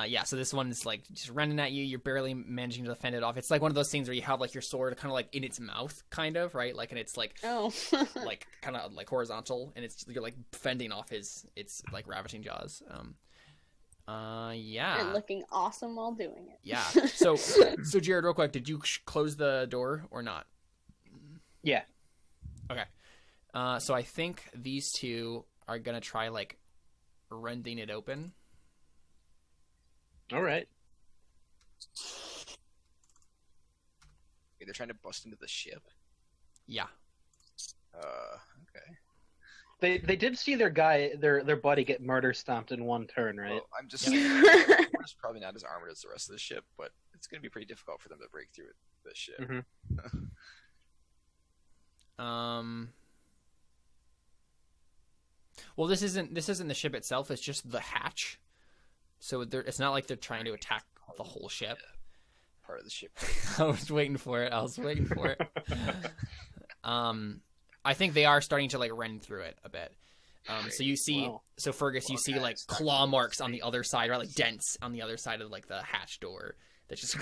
Speaker 1: Yeah, so this one's like just running at you. You're barely managing to defend it off. It's like one of those things where you have like your sword kind of like in its mouth, kind of, right? Like, and it's like
Speaker 4: Oh.
Speaker 1: like kind of like horizontal, and it's you're like fending off its like ravaging jaws. Yeah.
Speaker 4: And looking awesome while doing it.
Speaker 1: Yeah. So Jared, real quick, did you close the door or not?
Speaker 6: Yeah.
Speaker 1: Okay. So I think these two are gonna try like rending it open.
Speaker 6: All right.
Speaker 3: they're trying to bust into the ship.
Speaker 1: Yeah.
Speaker 3: Okay.
Speaker 6: They did see their buddy get murder stomped in one turn, right?
Speaker 3: Well, I'm just saying, it's probably not as armored as the rest of the ship, but it's going to be pretty difficult for them to break through the ship.
Speaker 6: Mhm.
Speaker 1: Well, this isn't the ship itself. It's just the hatch. So it's not like they're trying to attack the whole ship.
Speaker 3: Part of the ship.
Speaker 1: I was waiting for it. I think they are starting to like rend through it a bit. So you see,
Speaker 6: Wow.
Speaker 1: so Fergus, you see like claw marks on the other side, right? Like dents on the other side of like the hatch door that just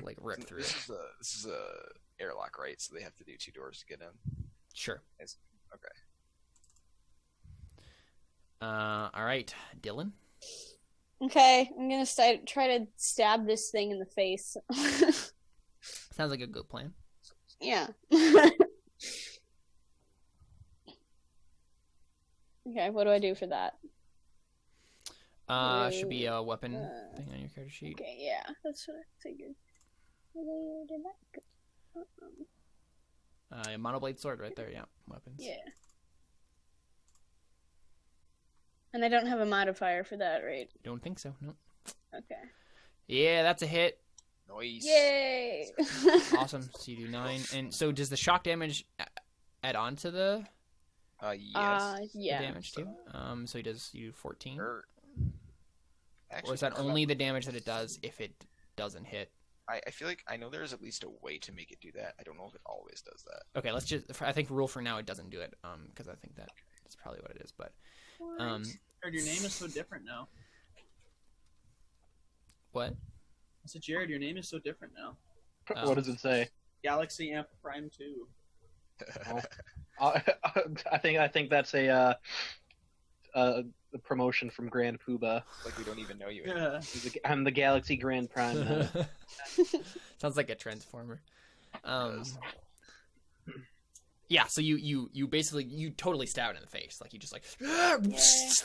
Speaker 1: like rip through.
Speaker 3: This is a airlock, right? So they have to do 2 doors to get in.
Speaker 1: Sure.
Speaker 3: Okay.
Speaker 1: All right, Dylan.
Speaker 4: Okay, I'm gonna try to stab this thing in the face.
Speaker 1: Sounds like a good plan.
Speaker 4: Yeah. Okay, what do I do for that?
Speaker 1: Should be a weapon thing on your character sheet.
Speaker 4: Okay, yeah, that's what I figured. Did that go?
Speaker 1: A monoblade sword right there. Yeah, weapons.
Speaker 4: Yeah. And I don't have a modifier for that, right?
Speaker 1: Don't think so. No.
Speaker 4: Okay.
Speaker 1: Yeah, that's a hit.
Speaker 3: Nice.
Speaker 4: Yay!
Speaker 1: Awesome. So you do 9, and so does the shock damage add on to the
Speaker 3: Yes.
Speaker 4: Yeah.
Speaker 1: damage too? So you do 14.
Speaker 3: Or
Speaker 1: Or is that only the damage that it does if it doesn't hit?
Speaker 3: I feel like I know there's at least a way to make it do that. I don't know if it always does that.
Speaker 1: Okay, let's just. I think rule for now it doesn't do it. Because I think that's probably what it is. But
Speaker 5: Jared, your name is so different now.
Speaker 1: what?
Speaker 5: I said, Jared, your name is so different now.
Speaker 1: Oh.
Speaker 6: What does it say?
Speaker 5: Galaxy Amp Prime 2.
Speaker 6: I think that's a promotion from Grand Poobah.
Speaker 3: Like we don't even know you.
Speaker 5: Yeah.
Speaker 6: I'm the Galaxy Grand Prime now.
Speaker 1: Sounds like a transformer. Yeah, so you basically you totally stab it in the face, like you just like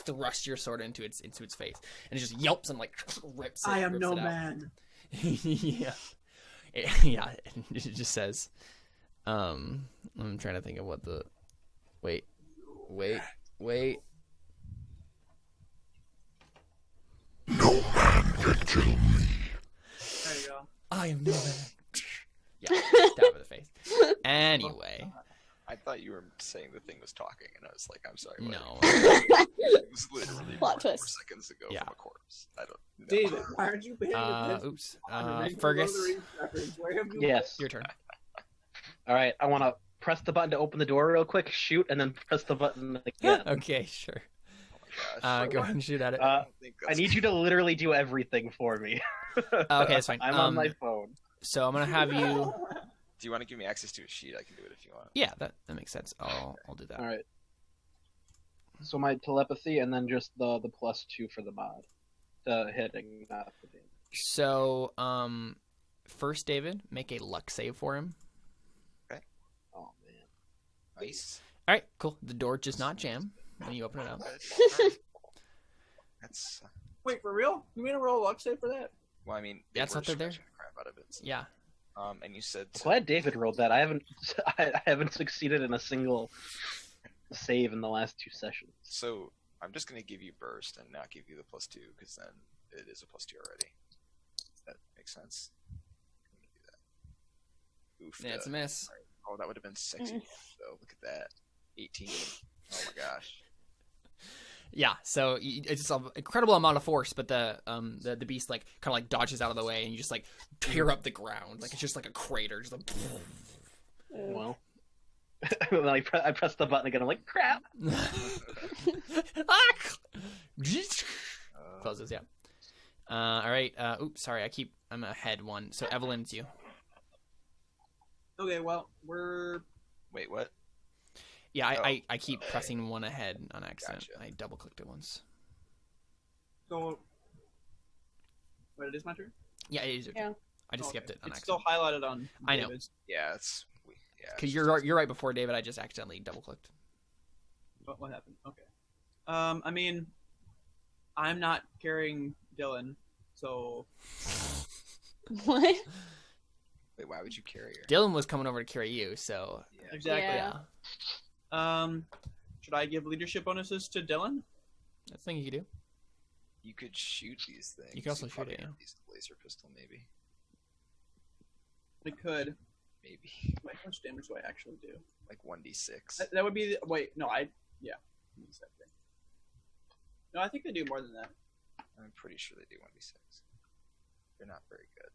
Speaker 1: thrust your sword into its face, and it just yelps and like rips it.
Speaker 5: I am
Speaker 1: rips
Speaker 5: no
Speaker 1: it out.
Speaker 5: man.
Speaker 1: Yeah, yeah. It just says, I'm trying to think of what the wait.
Speaker 7: No man can kill me.
Speaker 5: There you go.
Speaker 1: I am no man. Yeah, stab in the face. Anyway,
Speaker 3: I thought you were saying the thing was talking, and I was like, I'm sorry. What?
Speaker 1: no.
Speaker 3: It was literally
Speaker 4: Plot
Speaker 3: 4
Speaker 4: twist.
Speaker 3: seconds ago
Speaker 1: Yeah.
Speaker 3: from a corpse. I don't know.
Speaker 5: David, why aren't you paying attention?
Speaker 1: Oops.
Speaker 5: to Make
Speaker 1: Fergus,
Speaker 5: Lord of the Rings reference? Where have you
Speaker 6: Yes.
Speaker 1: your turn.
Speaker 6: All right, I want to press the button to open the door real quick, shoot, and then press the button again.
Speaker 1: Okay, sure.
Speaker 3: Oh my gosh.
Speaker 1: Go ahead and shoot at it.
Speaker 3: I don't think
Speaker 6: I
Speaker 3: that's-
Speaker 6: need you to literally do everything for me.
Speaker 1: Okay, that's fine.
Speaker 6: I'm on my phone.
Speaker 1: So I'm gonna have you.
Speaker 3: Do you want to give me access to a sheet? I can do it if you want.
Speaker 1: Yeah, that makes sense. I'll do that.
Speaker 6: All right. So my telepathy, and then just the +2 for the mod, the hitting, not the damage.
Speaker 1: So first, David, make a luck save for him.
Speaker 6: Oh man.
Speaker 3: Nice.
Speaker 1: All right, cool. The door does not jam when you open it up.
Speaker 3: That's
Speaker 5: Wait, for real? You mean to roll a luck save for that?
Speaker 3: well, I mean,
Speaker 1: Yeah, that's
Speaker 3: were
Speaker 1: what they're there.
Speaker 3: scratching the crap out of it. So.
Speaker 1: Yeah.
Speaker 3: And you said
Speaker 6: Glad David rolled that. I haven't succeeded in a single save in the last 2 sessions.
Speaker 3: so. I'm just gonna give you burst and not give you the +2 because then it is a +2 already. That makes sense. I'm gonna do that. Oof.
Speaker 1: Yeah, it's a miss.
Speaker 3: Oh, that would have been sexy. Though, look at that. 18. Oh my gosh.
Speaker 1: Yeah, so it's just an incredible amount of force, but the beast like kind of like dodges out of the way, and you just like tear up the ground, like it's just like a crater, just like.
Speaker 6: Well, then I press the button again. I'm like, crap.
Speaker 1: Closes, yeah. All right. Oops, sorry. I'm ahead one. So Evelyn, it's you.
Speaker 5: Okay, well, we're...
Speaker 3: Wait, what?
Speaker 1: Yeah, I
Speaker 3: Oh,
Speaker 1: keep
Speaker 3: okay.
Speaker 1: pressing one ahead on accident.
Speaker 3: Gotcha.
Speaker 1: I double clicked it once.
Speaker 5: So... Wait, it is my turn?
Speaker 1: Yeah, it is your turn. I just
Speaker 5: Okay.
Speaker 1: skipped it on
Speaker 5: It's
Speaker 1: accident.
Speaker 5: still highlighted on
Speaker 1: I know.
Speaker 5: David's.
Speaker 3: Yeah, it's yeah.
Speaker 1: Because
Speaker 3: it's
Speaker 1: you're right before David. I just accidentally double clicked.
Speaker 5: What happened? Okay. I mean, I'm not carrying Dylan, so...
Speaker 4: What?
Speaker 3: Wait, why would you carry her?
Speaker 1: Dylan was coming over to carry you, so
Speaker 3: Yeah.
Speaker 5: Exactly.
Speaker 1: yeah,
Speaker 4: Yeah.
Speaker 5: Should I give leadership bonuses to Dylan?
Speaker 1: that's the thing you could do.
Speaker 3: You could shoot these things.
Speaker 1: You could also shoot
Speaker 3: probably
Speaker 1: it, yeah.
Speaker 3: have these laser pistol, maybe.
Speaker 5: I could.
Speaker 3: Maybe
Speaker 5: Wait, how much damage do I actually do?
Speaker 3: like 1d6.
Speaker 5: That would be... Wait, no, yeah. Give me a second. No, I think they do more than that.
Speaker 3: I'm pretty sure they do 1d6. They're not very good,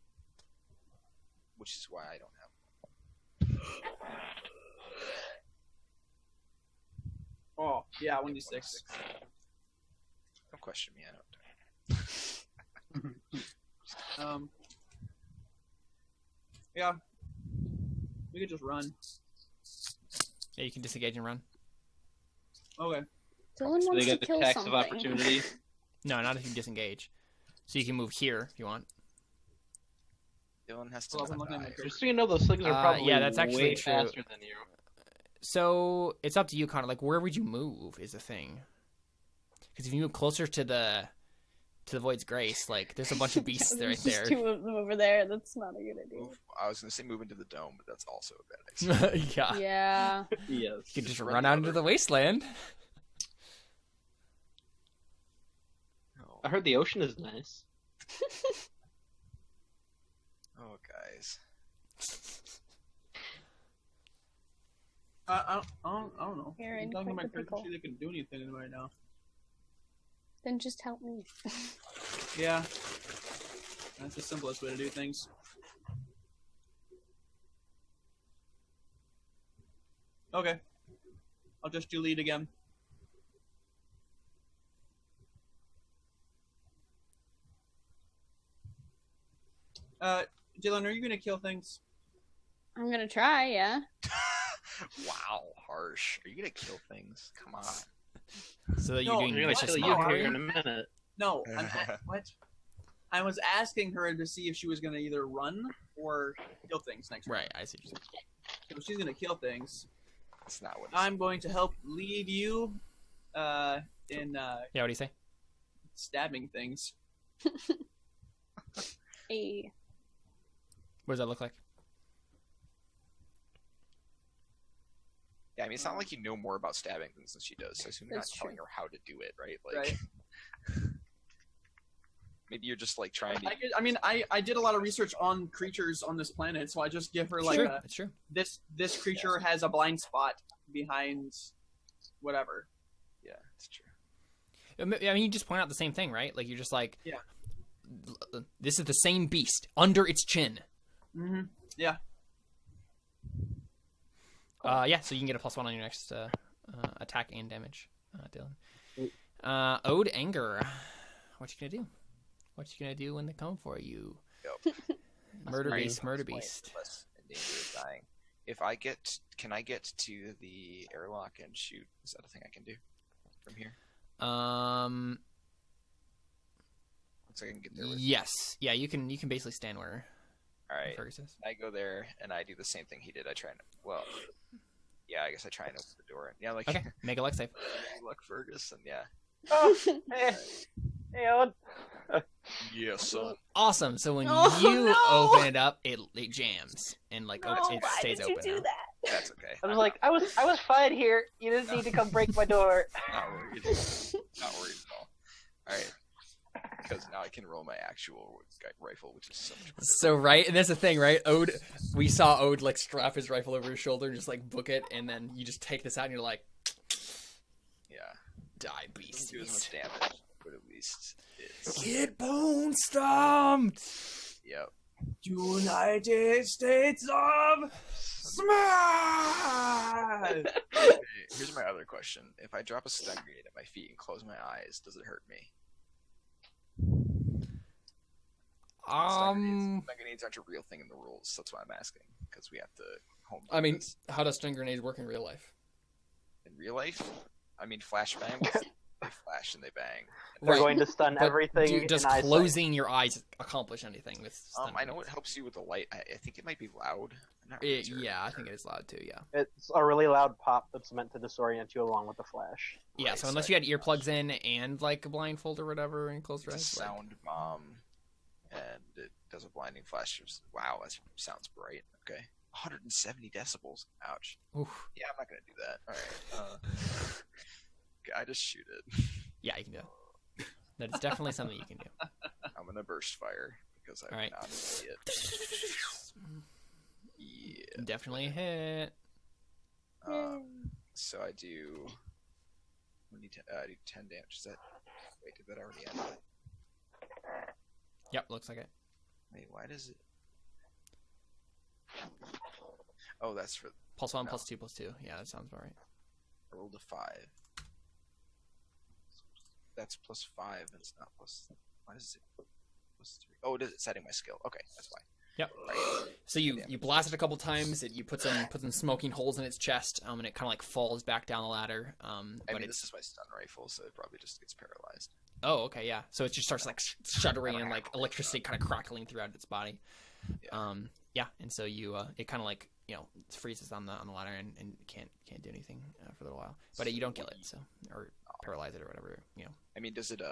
Speaker 3: which is why I don't have one.
Speaker 5: Oh, yeah, 1d6.
Speaker 3: Don't question me. I don't.
Speaker 5: Yeah. We could just run.
Speaker 1: Yeah, you can disengage and run.
Speaker 5: Okay.
Speaker 4: Dylan
Speaker 6: Do
Speaker 4: wants
Speaker 6: they
Speaker 4: to
Speaker 6: get
Speaker 4: kill
Speaker 6: attacks
Speaker 4: something.
Speaker 6: of opportunity?
Speaker 1: No, not if you disengage. So you can move here if you want.
Speaker 3: Dylan has to
Speaker 5: Well, I'm
Speaker 3: not
Speaker 5: looking at my
Speaker 3: die.
Speaker 5: crit-
Speaker 6: Just so you know, those things are probably
Speaker 1: yeah, that's actually
Speaker 6: way
Speaker 1: true.
Speaker 6: faster than you.
Speaker 1: So it's up to you, Connor. Like, where would you move? Is the thing. Because if you move closer to the Void's Grace, like, there's a bunch of beasts right
Speaker 4: There's
Speaker 1: there.
Speaker 4: two of them over there. That's not a good idea.
Speaker 3: I was gonna say move into the dome, but that's also a bad idea.
Speaker 1: Yeah.
Speaker 4: Yeah.
Speaker 6: Yes.
Speaker 1: You could just
Speaker 3: run
Speaker 1: run
Speaker 3: the
Speaker 1: out into
Speaker 3: other-
Speaker 1: the wasteland.
Speaker 3: Oh,
Speaker 6: I heard the ocean is nice.
Speaker 3: oh, guys.
Speaker 5: I don't know.
Speaker 4: You're in
Speaker 5: I'm talking to my
Speaker 4: quite the
Speaker 5: character.
Speaker 4: pickle.
Speaker 5: They can do anything right now.
Speaker 4: Then just help me.
Speaker 5: Yeah. That's the simplest way to do things. Okay. I'll just do lead again. Dylan, are you gonna kill things?
Speaker 4: I'm gonna try, yeah.
Speaker 3: Wow, harsh. Are you gonna kill things? Come on.
Speaker 1: So that you're
Speaker 5: No,
Speaker 1: doing
Speaker 6: I'm gonna
Speaker 1: vicious
Speaker 6: kill you
Speaker 1: mockery?
Speaker 6: here in a minute.
Speaker 5: No, what? I was asking her to see if she was gonna either run or kill things next round.
Speaker 1: Right, I see what you're saying.
Speaker 5: If she's gonna kill things,
Speaker 3: That's not what.
Speaker 5: I'm going to help lead you in
Speaker 1: Yeah, what do you say?
Speaker 5: stabbing things.
Speaker 4: Hey.
Speaker 1: What does that look like?
Speaker 3: Yeah, I mean, it's not like you know more about stabbing things than she does, so I assume you're not
Speaker 4: That's
Speaker 3: telling
Speaker 4: true.
Speaker 3: her how to do it, right? Like,
Speaker 5: Right.
Speaker 3: maybe you're just like trying to.
Speaker 5: I did a lot of research on creatures on this planet, so I just give her
Speaker 1: It's
Speaker 5: like
Speaker 1: true.
Speaker 5: a,
Speaker 1: It's true.
Speaker 5: this creature has a blind spot behind whatever.
Speaker 3: Yeah, it's true.
Speaker 1: I mean, you just point out the same thing, right? Like, you're just like,
Speaker 5: Yeah.
Speaker 1: This is the same beast under its chin.
Speaker 5: Mm-hmm. Yeah.
Speaker 1: Yeah, so you can get a +1 on your next attack and damage, Dylan. Ode Anger. What you gonna do? What you gonna do when they come for you?
Speaker 3: Yep.
Speaker 1: Murder
Speaker 6: Right.
Speaker 1: beast, murder
Speaker 3: Explain
Speaker 1: beast.
Speaker 3: less in danger of dying. If I get, can I get to the airlock and shoot? Is that a thing I can do from here? Looks like I can get there. With,
Speaker 1: Yes. Yeah, you can basically stand where
Speaker 3: all right.
Speaker 1: Fergus is.
Speaker 3: I go there and I do the same thing he did. I try and yeah, I guess I try and open the door. And, yeah, like
Speaker 1: Okay, make a luck save.
Speaker 3: look, Fergus, and yeah,
Speaker 6: Oh, hey, hey, Owen.
Speaker 3: yeah, son.
Speaker 1: Awesome. So when
Speaker 4: Oh,
Speaker 1: you
Speaker 4: no!
Speaker 1: open it up, it jams and like
Speaker 4: No,
Speaker 1: it
Speaker 4: why
Speaker 1: stays
Speaker 4: did you
Speaker 1: open.
Speaker 4: do
Speaker 1: now.
Speaker 4: that?
Speaker 3: That's okay.
Speaker 6: I was like, I was fine here. You didn't need to come break my door.
Speaker 3: Not worried. Not worried at all. All right, because now I can roll my actual rifle, which is so much better.
Speaker 1: So right, and that's the thing, right? Ode, we saw Ode like strap his rifle over his shoulder and just like book it, and then you just take this out and you're like,
Speaker 3: Yeah,
Speaker 1: die
Speaker 3: doesn't
Speaker 1: beast.
Speaker 3: do as much damage, but at least it's.
Speaker 1: Get bone stomped.
Speaker 3: Yep.
Speaker 5: United States of Smash!
Speaker 3: Okay, here's my other question: if I drop a stun grenade at my feet and close my eyes, does it hurt me? Stun grenades aren't a real thing in the rules. That's why I'm asking, because we have to home.
Speaker 1: I mean,
Speaker 3: this.
Speaker 1: how does stun grenades work in real life?
Speaker 3: In real life, I mean, flashbang. They flash and they bang.
Speaker 6: They're
Speaker 1: Right.
Speaker 6: going to stun
Speaker 1: But
Speaker 6: everything.
Speaker 1: does
Speaker 6: in eyesight.
Speaker 1: closing your eyes accomplish anything with stun
Speaker 3: I know it
Speaker 1: grenades?
Speaker 3: helps you with the light. I think it might be loud. I'm not really sure.
Speaker 1: Yeah, I think it is loud too. Yeah.
Speaker 6: It's a really loud pop that's meant to disorient you along with the flash.
Speaker 1: Yeah.
Speaker 3: Right,
Speaker 1: So unless
Speaker 3: so
Speaker 1: you had earplugs in and like a blindfold or whatever and close your
Speaker 3: It's a
Speaker 1: eyes.
Speaker 3: sound bomb, and it does a blinding flash. Wow, that sounds bright. Okay, 170 decibels. Ouch.
Speaker 1: Oof.
Speaker 3: Yeah, I'm not gonna do that. All right. Okay, I just shoot it.
Speaker 1: Yeah, you can do it. That is definitely something you can do.
Speaker 3: I'm gonna burst fire because I'm
Speaker 1: All right.
Speaker 3: not an idiot. Yeah.
Speaker 1: Definitely a hit.
Speaker 3: So I do. I do 10 damage. Is that? Wait, did that already end?
Speaker 1: Yep, looks like it.
Speaker 3: Wait, why does it? Oh, that's for
Speaker 1: +1,
Speaker 3: No.
Speaker 1: +2, +2. Yeah, that sounds about right.
Speaker 3: I rolled a 5. That's +5. It's not plus. Why is it +3? Oh, it is setting my skill. Okay, that's why.
Speaker 1: Yep.
Speaker 3: Right.
Speaker 1: So you blast it a couple times. You put some smoking holes in its chest, and it kind of like falls back down the ladder.
Speaker 3: I
Speaker 1: But
Speaker 3: mean,
Speaker 1: it's
Speaker 3: this is my stun rifle, so it probably just gets paralyzed.
Speaker 1: oh, okay, yeah. So it just starts like shuddering and like electricity kind of crackling throughout its body. Yeah, and so you it kind of like freezes on the ladder and can't do anything for a little while. But you don't kill it, so or paralyze it or whatever.
Speaker 3: I mean, is it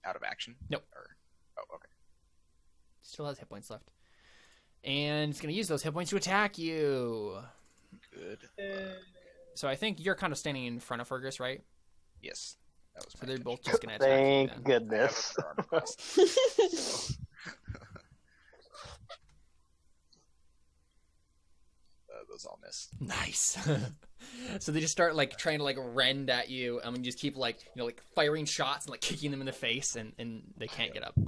Speaker 3: out of action?
Speaker 1: Nope.
Speaker 3: Oh, okay.
Speaker 1: Still has hit points left, and it's gonna use those hit points to attack you.
Speaker 3: Good.
Speaker 1: So I think you're kind of standing in front of Fergus, right?
Speaker 3: Yes. That was
Speaker 1: So
Speaker 3: my
Speaker 1: they're
Speaker 3: intention.
Speaker 1: both just gonna attack
Speaker 6: Thank
Speaker 1: you. Then.
Speaker 6: goodness.
Speaker 3: I have a firearm class. Those all miss.
Speaker 1: Nice. So they just start like trying to like rend at you. I mean, just keep like like firing shots and like kicking them in the face, and they can't get up.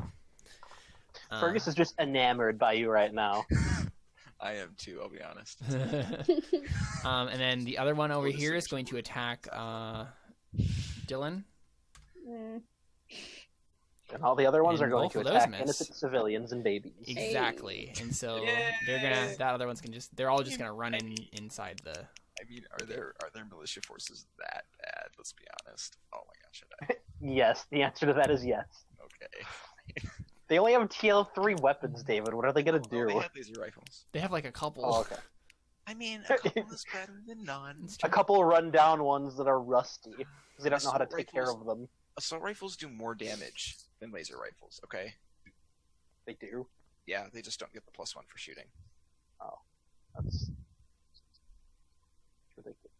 Speaker 6: Fergus is just enamored by you right now.
Speaker 3: I am too. I'll be honest.
Speaker 1: And then the other one over here is going to attack Dylan.
Speaker 6: And all the other ones
Speaker 1: And
Speaker 6: are going
Speaker 1: both
Speaker 6: to
Speaker 1: of those
Speaker 6: attack
Speaker 1: miss.
Speaker 6: innocent civilians and babies.
Speaker 1: Exactly. And so that other one's they're all just gonna run inside the.
Speaker 3: I mean, are there militia forces that bad? Let's be honest. Oh my gosh,
Speaker 6: Yes, the answer to that is yes.
Speaker 3: okay.
Speaker 6: They only have TL3 weapons, David. What are they gonna do?
Speaker 3: They have laser rifles.
Speaker 1: They have like a couple.
Speaker 6: Oh, okay.
Speaker 3: I mean, a couple is better than none.
Speaker 1: It's
Speaker 6: A
Speaker 1: true.
Speaker 6: couple run-down ones that are rusty because they don't know how to
Speaker 3: Assault
Speaker 6: take care
Speaker 3: rifles.
Speaker 6: of them.
Speaker 3: Assault rifles do more damage than laser rifles. Okay.
Speaker 6: They do.
Speaker 3: Yeah, they just don't get the +1 for shooting.
Speaker 6: That's ridiculous.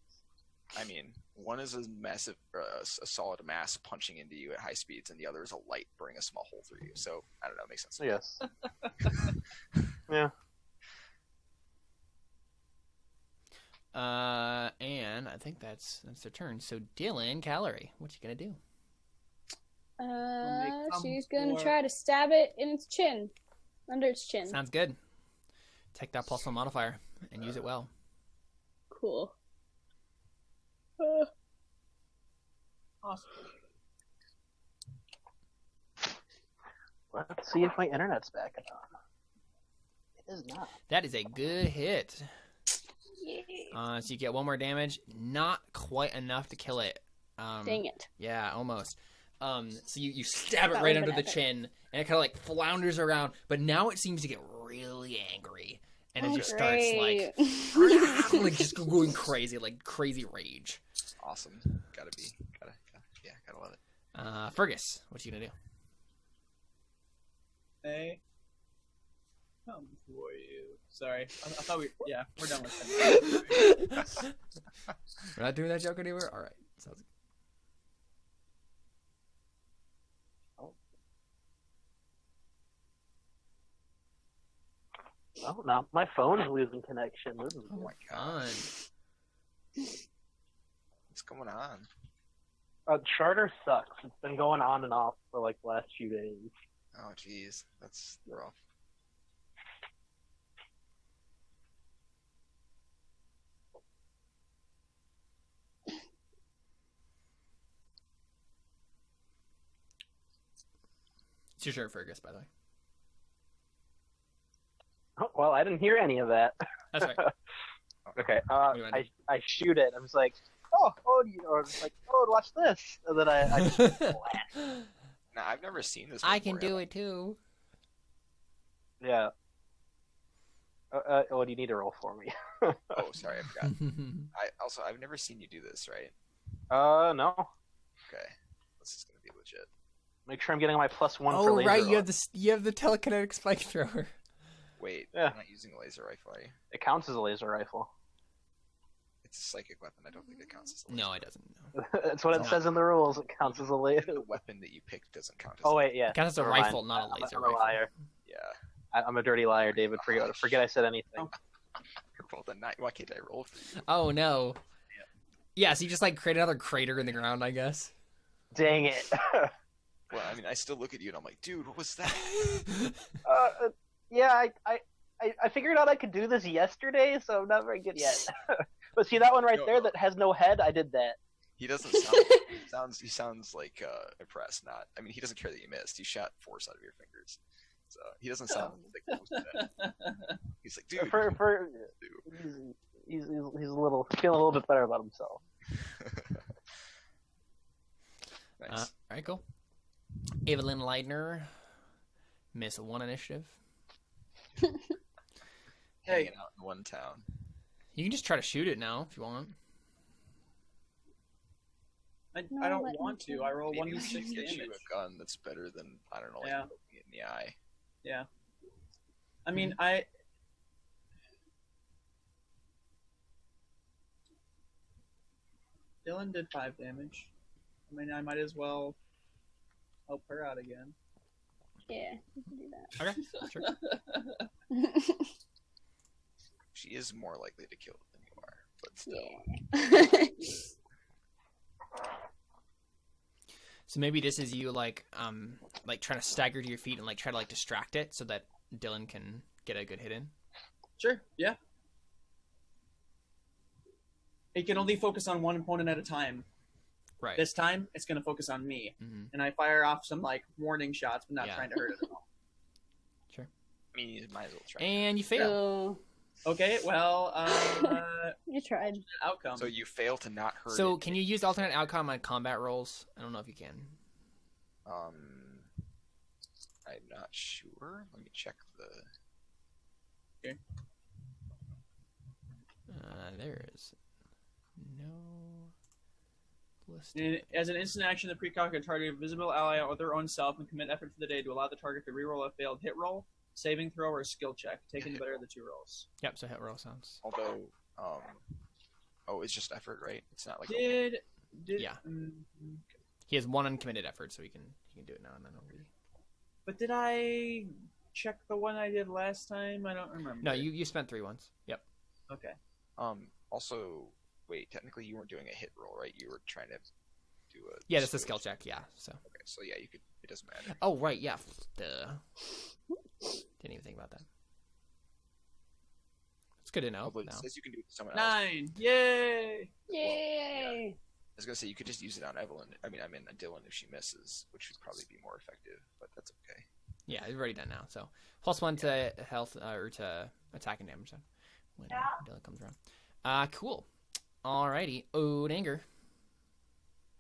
Speaker 3: I mean, one is a massive, a solid mass punching into you at high speeds, and the other is a light burning a small hole through you. So I don't know, it makes sense.
Speaker 6: Yes. Yeah.
Speaker 1: And I think that's their turn. So Dylan, Calorie, what you gonna do?
Speaker 4: She's gonna try to stab it in its chin, under its chin.
Speaker 1: Sounds good. Take that +1 modifier and use it well.
Speaker 4: Cool.
Speaker 5: Awesome.
Speaker 6: Let's see if my internet's back on. It is not.
Speaker 1: That is a good hit. So you get 1 more damage. Not quite enough to kill it.
Speaker 4: Dang it.
Speaker 1: Yeah, almost. So you stab it
Speaker 4: That
Speaker 1: right
Speaker 4: would've
Speaker 1: under
Speaker 4: been
Speaker 1: the
Speaker 4: epic.
Speaker 1: chin, and it kind of like flounders around. But now it seems to get really angry, and it just starts like like just going crazy, like crazy rage.
Speaker 3: Awesome. Gotta love it.
Speaker 1: Fergus, what you gonna do?
Speaker 5: Hey. Come for you. Sorry. I thought we're done with that.
Speaker 1: We're not doing that joke anymore. All right, sounds good.
Speaker 6: Oh, no, my phone's losing connection. This is
Speaker 3: Oh my
Speaker 1: Fun.
Speaker 3: What's going on?
Speaker 6: Charter sucks. It's been going on and off for like the last few days.
Speaker 3: Oh jeez, that's rough.
Speaker 1: It's your turn, Fergus, by the way.
Speaker 6: Oh, well, I didn't hear any of that.
Speaker 1: That's right.
Speaker 6: Okay,
Speaker 1: do you wanna
Speaker 6: I shoot it. I'm just like, or it's like, watch this, and then I just blast.
Speaker 3: Now I've never seen this.
Speaker 1: I can
Speaker 3: before,
Speaker 1: do
Speaker 3: have
Speaker 1: it too.
Speaker 6: Yeah. Do you need to roll for me?
Speaker 3: I? Oh, sorry, I forgot. I've never seen you do this, right?
Speaker 6: No.
Speaker 3: Okay, this is gonna be legit.
Speaker 6: Make sure I'm getting my +1 for
Speaker 1: Oh
Speaker 6: laser.
Speaker 1: right, you have the telekinetic spike thrower.
Speaker 3: Wait,
Speaker 6: Yeah.
Speaker 3: you're not using a laser rifle, are you?
Speaker 6: It counts as a laser rifle.
Speaker 3: It's a psychic weapon. I don't think it counts as a laser.
Speaker 1: No, it doesn't. No.
Speaker 6: That's what it
Speaker 1: No.
Speaker 6: says in the rules. It counts as a laser.
Speaker 3: The weapon that you picked doesn't count as.
Speaker 6: Oh wait, yeah.
Speaker 1: It counts as a
Speaker 6: Never mind.
Speaker 1: rifle, not a laser
Speaker 6: I'm
Speaker 1: rifle.
Speaker 6: a liar.
Speaker 3: Yeah.
Speaker 6: I'm a dirty liar, David. Forget I said anything.
Speaker 3: Roll the 9. Why can't I roll for you?
Speaker 1: Oh no. Yeah, so you just like create another crater in the ground, I guess.
Speaker 6: Dang it.
Speaker 3: Well, I mean, I still look at you and I'm like, dude, what was that?
Speaker 6: Yeah, I figured out I could do this yesterday, so I'm not very good yet. But see that one right there that has no head? I did that.
Speaker 3: He doesn't sound. He sounds like impressed. Not. I mean, he doesn't care that you missed. You shot force out of your fingers, so he doesn't sound like close to that. He's like, dude.
Speaker 6: He's a little feeling a little bit better about himself.
Speaker 3: Nice.
Speaker 1: All right, cool. Evelyn Leidner, miss 1 initiative.
Speaker 5: Hey.
Speaker 3: Hanging out in one town.
Speaker 1: You can just try to shoot it now if you want.
Speaker 5: I
Speaker 4: No,
Speaker 5: don't
Speaker 4: let me
Speaker 5: want to.
Speaker 4: try.
Speaker 5: I roll
Speaker 3: Maybe we
Speaker 5: 1d6
Speaker 3: should get
Speaker 5: damage.
Speaker 3: you a gun that's better than, I don't know, like
Speaker 5: Yeah.
Speaker 3: poking it in the eye.
Speaker 5: Yeah. I mean, I. Dylan did 5 damage. I mean, I might as well help her out again.
Speaker 4: Yeah, you can do that.
Speaker 1: Okay, sure.
Speaker 3: She is more likely to kill it than you are, but still.
Speaker 4: Yeah.
Speaker 1: So maybe this is you like trying to stagger to your feet and like try to like distract it so that Dylan can get a good hit in.
Speaker 5: Sure, yeah. It can only focus on one opponent at a time.
Speaker 1: Right.
Speaker 5: This time, it's going to focus on me.
Speaker 1: Mm-hmm.
Speaker 5: And I fire off some, like, warning shots, but not
Speaker 1: Yeah.
Speaker 5: trying to hurt it at all.
Speaker 1: Sure.
Speaker 3: I mean, you might as well try.
Speaker 1: And you fail.
Speaker 4: So,
Speaker 5: Okay, well,
Speaker 4: you tried.
Speaker 5: outcome.
Speaker 3: So you fail to not hurt
Speaker 1: So
Speaker 3: it.
Speaker 1: can you use alternate outcome on combat rolls? I don't know if you can.
Speaker 3: I'm not sure. Let me check the...
Speaker 1: There is no list.
Speaker 5: As an instant action, the precog can target a visible ally or their own self and commit effort for the day to allow the target to reroll a failed hit roll, saving throw, or skill check, taking the better of the 2 rolls.
Speaker 1: Yep, so hit roll sounds.
Speaker 3: Although, it's just effort, right? It's not like...
Speaker 5: Did
Speaker 1: Yeah. He has 1 uncommitted effort, so he can do it now and then.
Speaker 5: But did I check the one I did last time? I don't remember.
Speaker 1: No, you spent 3 ones. Yep.
Speaker 5: Okay.
Speaker 3: Also, wait, technically you weren't doing a hit roll, right? You were trying to do a...
Speaker 1: Yeah, that's a skill check. Yeah. So.
Speaker 3: Okay, so yeah, you could... It doesn't matter.
Speaker 1: Oh right, yeah. Duh. Didn't even think about that. It's good to know.
Speaker 3: Although it
Speaker 1: now.
Speaker 3: says you can do it to someone else.
Speaker 5: 9! Yay!
Speaker 4: Yay!
Speaker 3: I was gonna say you could just use it on Evelyn. I mean Dylan if she misses, which would probably be more effective, but that's okay.
Speaker 1: Yeah, it's already done now. So +1 to health or to attack and damage then when Dylan comes around. Cool. Alrighty. Ode anger.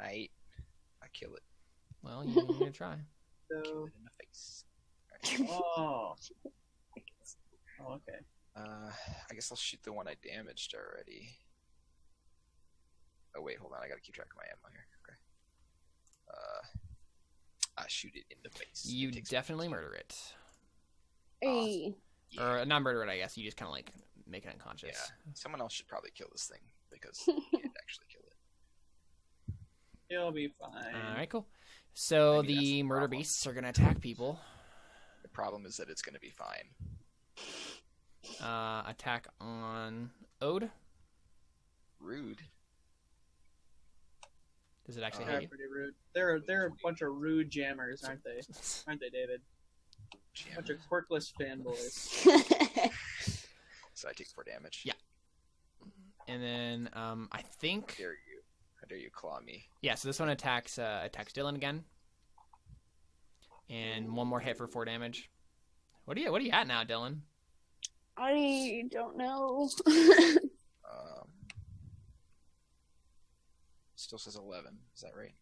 Speaker 3: I kill it.
Speaker 1: Well, you're gonna try.
Speaker 3: Kill
Speaker 5: So,
Speaker 3: it in the face.
Speaker 5: oh. Oh, okay.
Speaker 3: I guess I'll shoot the one I damaged already. Oh wait, hold on. I gotta keep track of my ammo here. Okay. I shoot it in the face.
Speaker 1: You
Speaker 3: It takes-
Speaker 1: definitely murder it,
Speaker 4: Hey.
Speaker 3: Yeah.
Speaker 1: or not murder it. I guess you just kind of like make it unconscious.
Speaker 3: Yeah. Someone else should probably kill this thing because you can't actually kill it.
Speaker 5: It'll be fine.
Speaker 1: All right, cool. So
Speaker 3: Maybe that's
Speaker 1: the
Speaker 3: the
Speaker 1: murder
Speaker 3: problem.
Speaker 1: beasts are gonna attack people.
Speaker 3: The problem is that it's gonna be fine.
Speaker 1: Attack on Ode.
Speaker 3: Rude.
Speaker 1: Does it actually
Speaker 5: They're
Speaker 1: hit
Speaker 5: pretty rude. They're a bunch of rude jammers, aren't they?
Speaker 1: you?
Speaker 5: Aren't they, David?
Speaker 3: Jam.
Speaker 5: Bunch of quirkless fanboys.
Speaker 3: So I take 4 damage.
Speaker 1: Yeah. And then I think
Speaker 3: How dare you claw me?
Speaker 1: yeah. So this one attacks Dylan again, and one more hit for 4 damage. What are you at now, Dylan?
Speaker 4: I don't know.
Speaker 3: Still says 11. Is that right?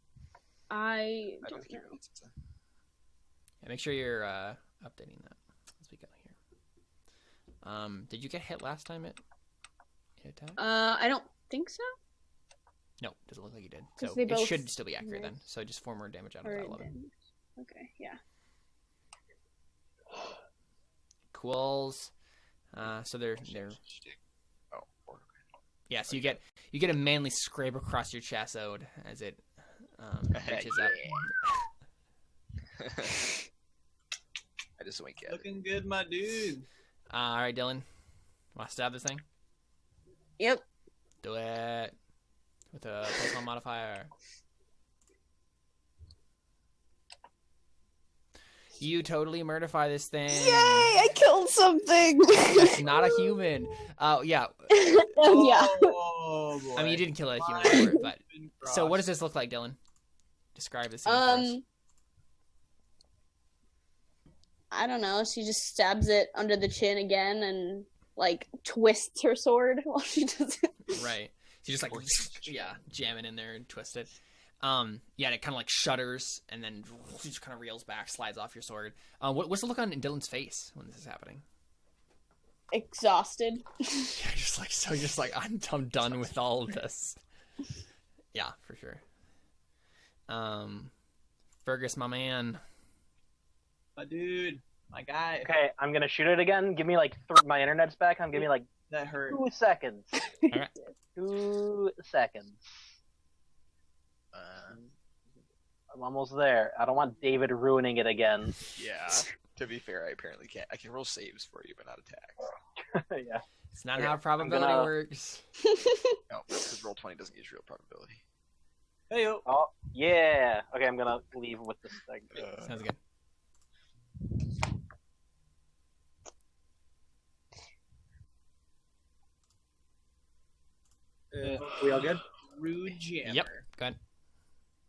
Speaker 4: I
Speaker 3: I don't
Speaker 4: don't
Speaker 3: think it
Speaker 4: know.
Speaker 3: really says that.
Speaker 1: Yeah, make sure you're updating that as we go here. Did you get hit last time it attacked?
Speaker 4: I don't think so.
Speaker 1: No, doesn't look like you did.
Speaker 4: 'Cause
Speaker 1: So
Speaker 4: they
Speaker 1: it
Speaker 4: both
Speaker 1: should still be accurate
Speaker 4: missed.
Speaker 1: then. So just 4 more damage out of
Speaker 4: Or
Speaker 1: that
Speaker 4: it
Speaker 1: 11.
Speaker 4: didn't. Okay, yeah.
Speaker 1: Cools. So they're
Speaker 3: Oh, 4.
Speaker 1: yeah. So you get a manly scrape across your chest, Ode, as it reaches up.
Speaker 3: I just wink at it.
Speaker 5: Looking good, my dude.
Speaker 1: All right, Dylan. Want to stab this thing?
Speaker 4: Yep.
Speaker 1: Do it with a +1 modifier. You totally murderify this thing.
Speaker 4: Yay! I killed something.
Speaker 1: That's not a human. Oh yeah.
Speaker 4: Oh, yeah.
Speaker 5: Oh, boy.
Speaker 1: I mean, you didn't kill a human before, but
Speaker 5: Been
Speaker 1: so what does
Speaker 5: crossed.
Speaker 1: this look like, Dylan? Describe the scene for us.
Speaker 4: I don't know. She just stabs it under the chin again and like twists her sword while she does it.
Speaker 1: Right. So you just like jam it in there and twist it. Yeah, and it kind of like shudders and then just kind of reels back, slides off your sword. What's the look on Dylan's face when this is happening?
Speaker 4: exhausted.
Speaker 1: You're just like I'm done with all of this. Yeah, for sure. Fergus, my man.
Speaker 5: My dude, my guy.
Speaker 6: Okay, I'm gonna shoot it again. Give me like my internet's back. Give me like
Speaker 5: That hurt.
Speaker 6: 2 seconds.
Speaker 1: Alright.
Speaker 6: 2 seconds. I'm almost there. I don't want David ruining it again.
Speaker 3: Yeah. To be fair, I apparently can't. I can roll saves for you, but not attacks.
Speaker 6: Yeah.
Speaker 1: It's not
Speaker 6: Okay,
Speaker 1: how probability
Speaker 6: gonna-
Speaker 1: works.
Speaker 3: No, because roll 20 doesn't use real probability.
Speaker 5: Hey yo.
Speaker 6: Oh, yeah. Okay, I'm gonna leave with this thing.
Speaker 1: Sounds good.
Speaker 2: We all good?
Speaker 5: Rude jammer.
Speaker 1: Yep. Go ahead.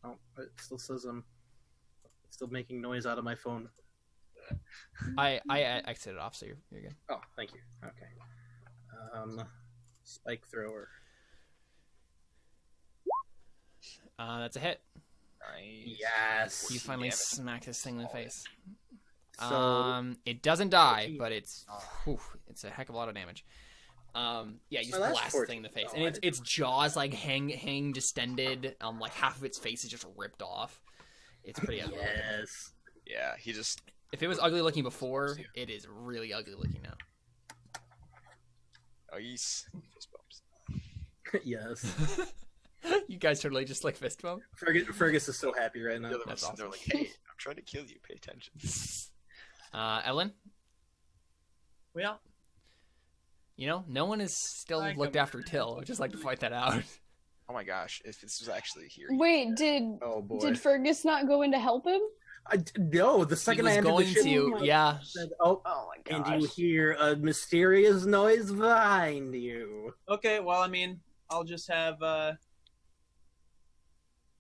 Speaker 2: Oh, it still says I'm still making noise out of my phone.
Speaker 1: I exited off, so you're good.
Speaker 2: Oh, thank you. Okay. Spike thrower.
Speaker 1: That's a hit.
Speaker 3: Nice.
Speaker 2: Yes.
Speaker 1: You finally
Speaker 3: Damn it.
Speaker 1: smack this thing in the face.
Speaker 2: So
Speaker 1: It doesn't die, but it's a heck of a lot of damage. Yeah, you just
Speaker 2: Oh, that's
Speaker 1: blast the thing in the
Speaker 2: 14.
Speaker 1: face,
Speaker 2: Oh,
Speaker 1: and its jaws like hang distended. Like half of its face is just ripped off. It's pretty ugly.
Speaker 2: yes.
Speaker 3: Yeah, he just.
Speaker 1: If it was ugly looking before, it is really ugly looking now.
Speaker 3: Oh, he's. Fist bumps.
Speaker 2: yes.
Speaker 1: You guys totally just like fist bump.
Speaker 2: Fergus is so happy right now.
Speaker 3: The other
Speaker 1: That's
Speaker 3: one's they're
Speaker 1: awesome.
Speaker 3: like, hey, I'm trying to kill you. Pay attention.
Speaker 1: Ellen,
Speaker 5: Well,
Speaker 1: you know, no one has still
Speaker 5: I
Speaker 1: looked
Speaker 5: come-
Speaker 1: after Till. I'd just like to find that out.
Speaker 3: Oh my gosh, if this was actually here.
Speaker 4: Wait, did
Speaker 2: Oh boy.
Speaker 4: did Fergus not go in to help him?
Speaker 2: No, the
Speaker 1: He
Speaker 2: second
Speaker 1: was
Speaker 2: I entered
Speaker 1: going
Speaker 2: the ship,
Speaker 1: to, yeah.
Speaker 2: said, oh,
Speaker 6: my
Speaker 2: and you hear a mysterious noise behind you.
Speaker 5: okay. Well, I mean, I'll just have.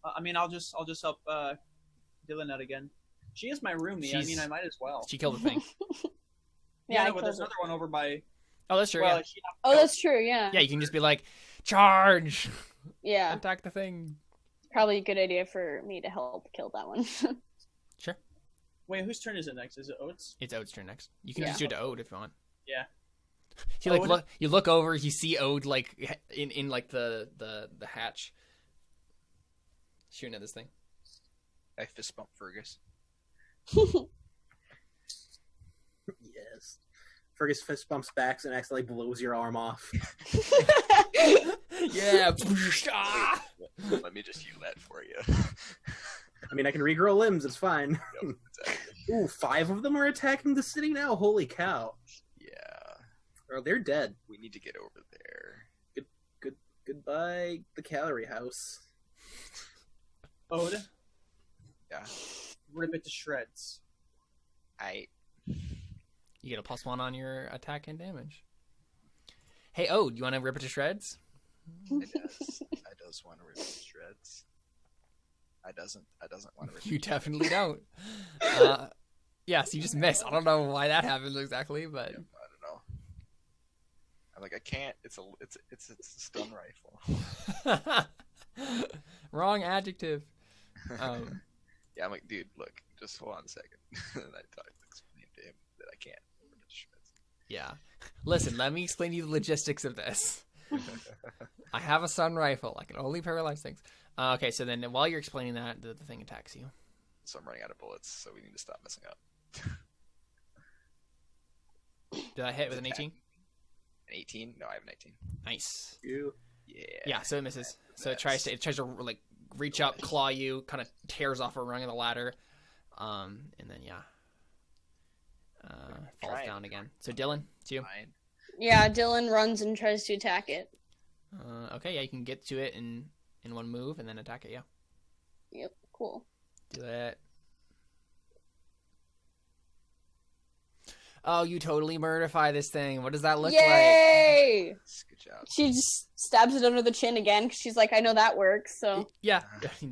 Speaker 5: I'll just help Dylan out again. She is my roomie. I mean, I might as well.
Speaker 1: She killed the thing.
Speaker 4: Yeah, I
Speaker 5: but
Speaker 4: killed
Speaker 5: there's
Speaker 4: it.
Speaker 5: another one over by.
Speaker 1: Oh, that's true.
Speaker 5: Well,
Speaker 1: Yeah.
Speaker 5: she
Speaker 4: Oh, that's true. Yeah.
Speaker 1: Yeah, you can just be like, charge,
Speaker 4: Yeah.
Speaker 1: attack the thing.
Speaker 4: Probably a good idea for me to help kill that one.
Speaker 1: Sure.
Speaker 5: Wait, whose turn is it next? Is it Oates?
Speaker 1: It's Ode's turn next. You can
Speaker 4: Yeah.
Speaker 1: just do it to Ode if you want.
Speaker 5: Yeah.
Speaker 1: You like
Speaker 5: Ode?
Speaker 1: you look over, you see Ode like in like the hatch, shooting at this thing.
Speaker 3: I fist bump Fergus.
Speaker 2: Yes. Fergus fist bumps back and accidentally blows your arm off.
Speaker 1: Yeah. Ah!
Speaker 3: Let me just use that for you.
Speaker 2: I mean, I can regrow limbs. It's fine.
Speaker 3: Yep, exactly.
Speaker 2: Ooh, 5 of them are attacking the city now. Holy cow!
Speaker 3: Yeah,
Speaker 2: Oh, they're dead.
Speaker 3: we need to get over there.
Speaker 2: Goodbye, the calorie house.
Speaker 5: Ode,
Speaker 3: Yeah,
Speaker 5: rip it to shreds.
Speaker 3: I.
Speaker 1: You get a +1 on your attack and damage. Hey Ode, you want to rip it to shreds?
Speaker 3: I does want to rip it to shreds. I doesn't want to rip.
Speaker 1: You definitely don't. Yes, you just missed. I don't know why that happened exactly, but
Speaker 3: I don't know. I'm like, I can't. It's a stun rifle.
Speaker 1: wrong adjective.
Speaker 3: Yeah, I'm like, dude, look, just hold on a second. And I explained to him that I can't rip it to shreds.
Speaker 1: Yeah. Listen, let me explain to you the logistics of this. I have a stun rifle. I can only paralyze things. Okay, so then while you're explaining that, the thing attacks you.
Speaker 3: So I'm running out of bullets, so we need to stop messing up.
Speaker 1: Did I hit with an 18?
Speaker 3: An 18? No, I have an 18.
Speaker 1: Nice.
Speaker 2: You.
Speaker 3: Yeah.
Speaker 1: Yeah, so it misses. So it tries to like reach up, claw you, kind of tears off a rung of the ladder, and then falls
Speaker 3: Trying.
Speaker 1: down again. So Dylan, it's you.
Speaker 3: Fine.
Speaker 4: Yeah, Dylan runs and tries to attack it.
Speaker 1: Okay, yeah, you can get to it in one move and then attack it. Yeah,
Speaker 4: Yep, cool.
Speaker 1: do it. Oh, you totally murderify this thing. What does that look like?
Speaker 4: Yay!
Speaker 3: Good job.
Speaker 4: She just stabs it under the chin again because she's like, I know that works. So
Speaker 1: Yeah, it's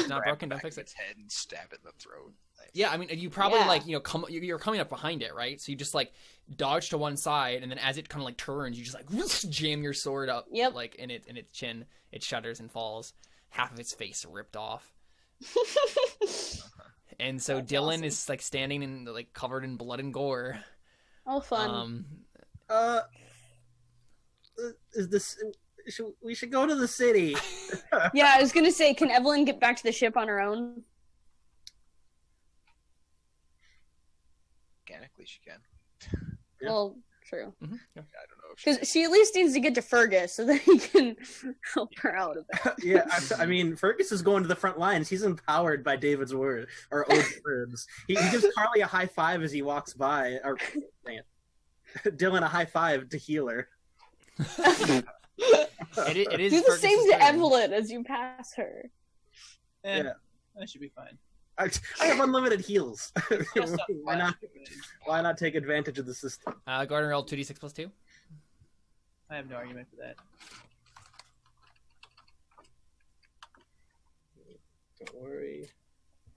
Speaker 1: not broken. Don't
Speaker 3: Grab
Speaker 1: fix
Speaker 3: its
Speaker 1: it.
Speaker 3: head and stab it in the throat. Nice.
Speaker 1: Yeah, I mean, you probably
Speaker 4: Yeah.
Speaker 1: like you're coming up behind it, right? So you just like dodge to one side, and then as it kind of like turns, you just like jam your sword up,
Speaker 4: Yep.
Speaker 1: like in its chin. It shudders and falls. Half of its face ripped off, and so
Speaker 4: That's
Speaker 1: Dylan
Speaker 4: awesome.
Speaker 1: is like standing in like covered in blood and gore.
Speaker 4: oh, fun.
Speaker 2: Is this? We should go to the city.
Speaker 4: Yeah, I was gonna say, can Evelyn get back to the ship on her own?
Speaker 3: Mechanically, she can.
Speaker 2: Yeah.
Speaker 4: Well, true.
Speaker 1: Mm-hmm. Yeah.
Speaker 3: I don't know if she
Speaker 4: Because she at least needs to get to Fergus so that he can help her out a bit.
Speaker 2: Yeah, I mean, Fergus is going to the front lines. He's empowered by David's word or Ode's words. He gives Carly a high five as he walks by, or Dylan a high five to heal her.
Speaker 1: It is
Speaker 4: Do the
Speaker 1: Fergus's
Speaker 4: same to
Speaker 1: turn.
Speaker 4: Evelyn as you pass her.
Speaker 5: Yeah,
Speaker 2: Yeah.
Speaker 5: that should be fine.
Speaker 2: I have unlimited heals.
Speaker 5: Just a
Speaker 2: why not?
Speaker 5: flash.
Speaker 2: Why not take advantage of the system?
Speaker 1: Go ahead and roll 2d6 plus 2.
Speaker 5: I have no argument for that.
Speaker 2: Don't worry,